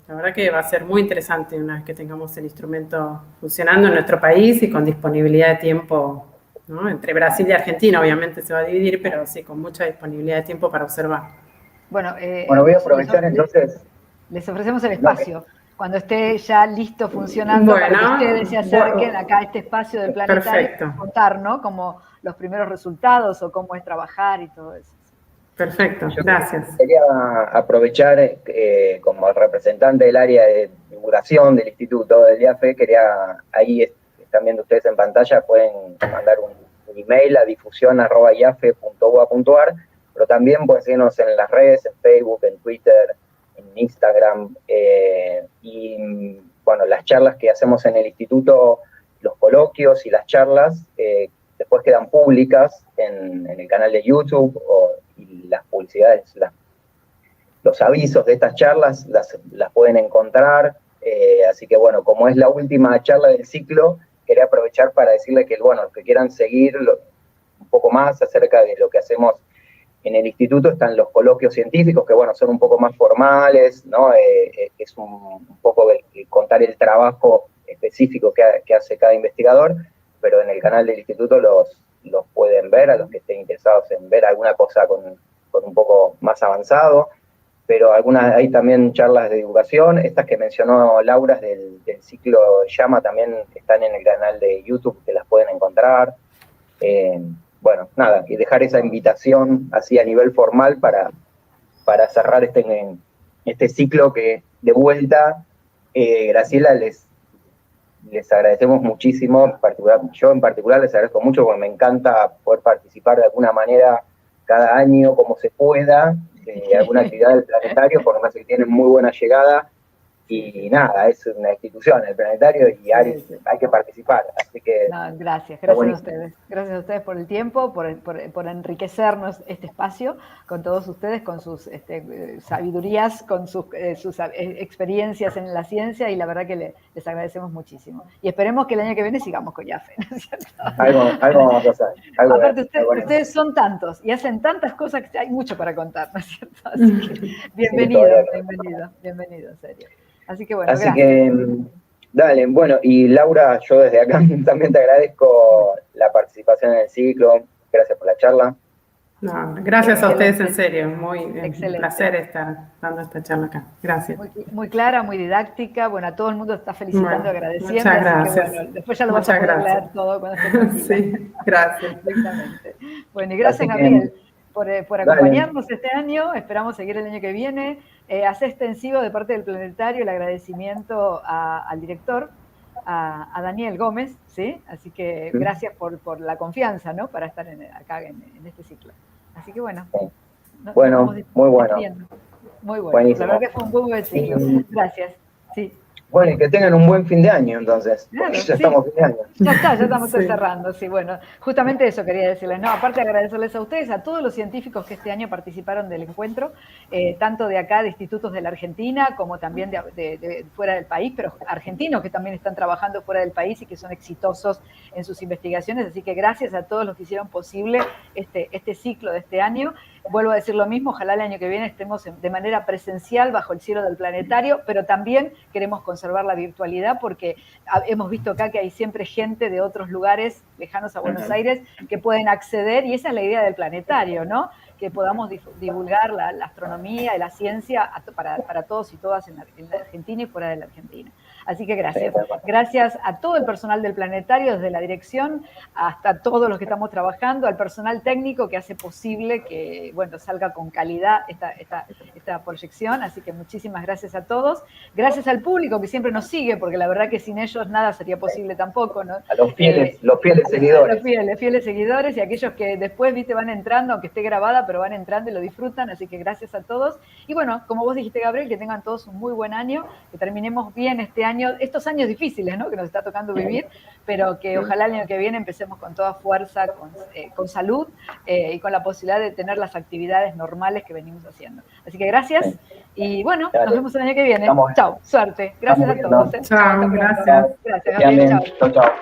La verdad que va a ser muy interesante una vez que tengamos el instrumento funcionando en nuestro país y con disponibilidad de tiempo, ¿no? Entre Brasil y Argentina obviamente se va a dividir, pero sí con mucha disponibilidad de tiempo para observar. Bueno, voy a aprovechar entonces. Les ofrecemos el espacio. Cuando esté ya listo funcionando, para que ustedes se acerquen acá a este espacio del planetario, contar, ¿no? Como los primeros resultados o cómo es trabajar y todo eso. Perfecto, gracias. Quería aprovechar como representante del área de divulgación del instituto del IAFE, ahí están viendo ustedes en pantalla, pueden mandar un email a difusión@iafe.ua.ar, pero también pueden seguirnos en las redes, en Facebook, en Twitter, en Instagram, y bueno, las charlas que hacemos en el instituto, los coloquios y las charlas, después quedan públicas en el canal de YouTube, y las publicidades, los avisos de estas charlas las pueden encontrar, así que bueno, como es la última charla del ciclo, quería aprovechar para decirle que, bueno, los que quieran seguir un poco más acerca de lo que hacemos en el instituto, están los coloquios científicos, que bueno, son un poco más formales, ¿no? Es un poco contar el trabajo específico que hace cada investigador, pero en el canal del instituto los pueden ver, a los que estén interesados en ver alguna cosa con un poco más avanzado, pero hay también charlas de divulgación, estas que mencionó Laura del ciclo Llama también están en el canal de YouTube, que las pueden encontrar. Bueno, nada, y dejar esa invitación así a nivel formal para cerrar este ciclo que, de vuelta, Graciela, les agradecemos muchísimo, yo en particular les agradezco mucho porque me encanta poder participar de alguna manera cada año como se pueda, de alguna actividad del planetario, por lo menos que tienen muy buena llegada, y nada, es una institución el planetario y hay que participar, así que... No, gracias a ustedes por el tiempo, por enriquecernos este espacio con todos ustedes, con sus sabidurías, con sus experiencias en la ciencia, y la verdad que les agradecemos muchísimo. Y esperemos que el año que viene sigamos con YAFE, ¿no es cierto? Algo vamos a hacer. Aparte, ustedes son tantos y hacen tantas cosas que hay mucho para contar, ¿no es cierto? Así que bienvenido, en serio. Así que bueno, así gracias. Que, dale, bueno, y Laura, yo desde acá también te agradezco la participación en el ciclo, gracias por la charla. No, gracias a ustedes, en serio, un placer estar dando esta charla acá. Gracias. Muy clara, muy didáctica, bueno, a todo el mundo está felicitando, agradeciendo. Muchas gracias. Así que, bueno, después ya lo vas a poder leer todo cuando estés tranquila. Sí, gracias. Exactamente. Bueno, y gracias, Gabriel, por acompañarnos este año, esperamos seguir el año que viene. Hace extensivo de parte del Planetario el agradecimiento al director, a Daniel Gómez, ¿sí? Así que gracias por la confianza, ¿no? Para estar acá en este ciclo. Así que bueno. Bueno, muy bueno. Muy bueno. Buenísimo. La verdad que fue un muy buen ciclo. Gracias. Sí. Bueno, y que tengan un buen fin de año, entonces. Claro, ya estamos fin de año. Ya estamos cerrando, sí, bueno. Justamente eso quería decirles, ¿no? Aparte de agradecerles a ustedes, a todos los científicos que este año participaron del encuentro, tanto de acá, de institutos de la Argentina, como también de fuera del país, pero argentinos que también están trabajando fuera del país y que son exitosos en sus investigaciones. Así que gracias a todos los que hicieron posible este ciclo de este año. Vuelvo a decir lo mismo, ojalá el año que viene estemos de manera presencial bajo el cielo del planetario, pero también queremos conservar la virtualidad porque hemos visto acá que hay siempre gente de otros lugares lejanos a Buenos Aires que pueden acceder, y esa es la idea del planetario, ¿no? Que podamos divulgar la astronomía y la ciencia para todos y todas en la Argentina y fuera de la Argentina. Así que gracias. Gracias a todo el personal del planetario, desde la dirección hasta todos los que estamos trabajando, al personal técnico que hace posible que, bueno, salga con calidad esta proyección. Así que muchísimas gracias a todos. Gracias al público que siempre nos sigue, porque la verdad que sin ellos nada sería posible tampoco, ¿no? A los fieles seguidores. A los fieles seguidores y aquellos que después, viste, van entrando, aunque esté grabada, pero van entrando y lo disfrutan. Así que gracias a todos. Y bueno, como vos dijiste, Gabriel, que tengan todos un muy buen año, que terminemos bien este año, estos años difíciles, ¿no? Que nos está tocando vivir, pero que ojalá el año que viene empecemos con toda fuerza, con salud y con la posibilidad de tener las actividades normales que venimos haciendo. Así que gracias y bueno, nos vemos el año que viene. Chao, suerte. Gracias a todos. Chao, gracias. Gracias, Gabriel. Chao. Chao.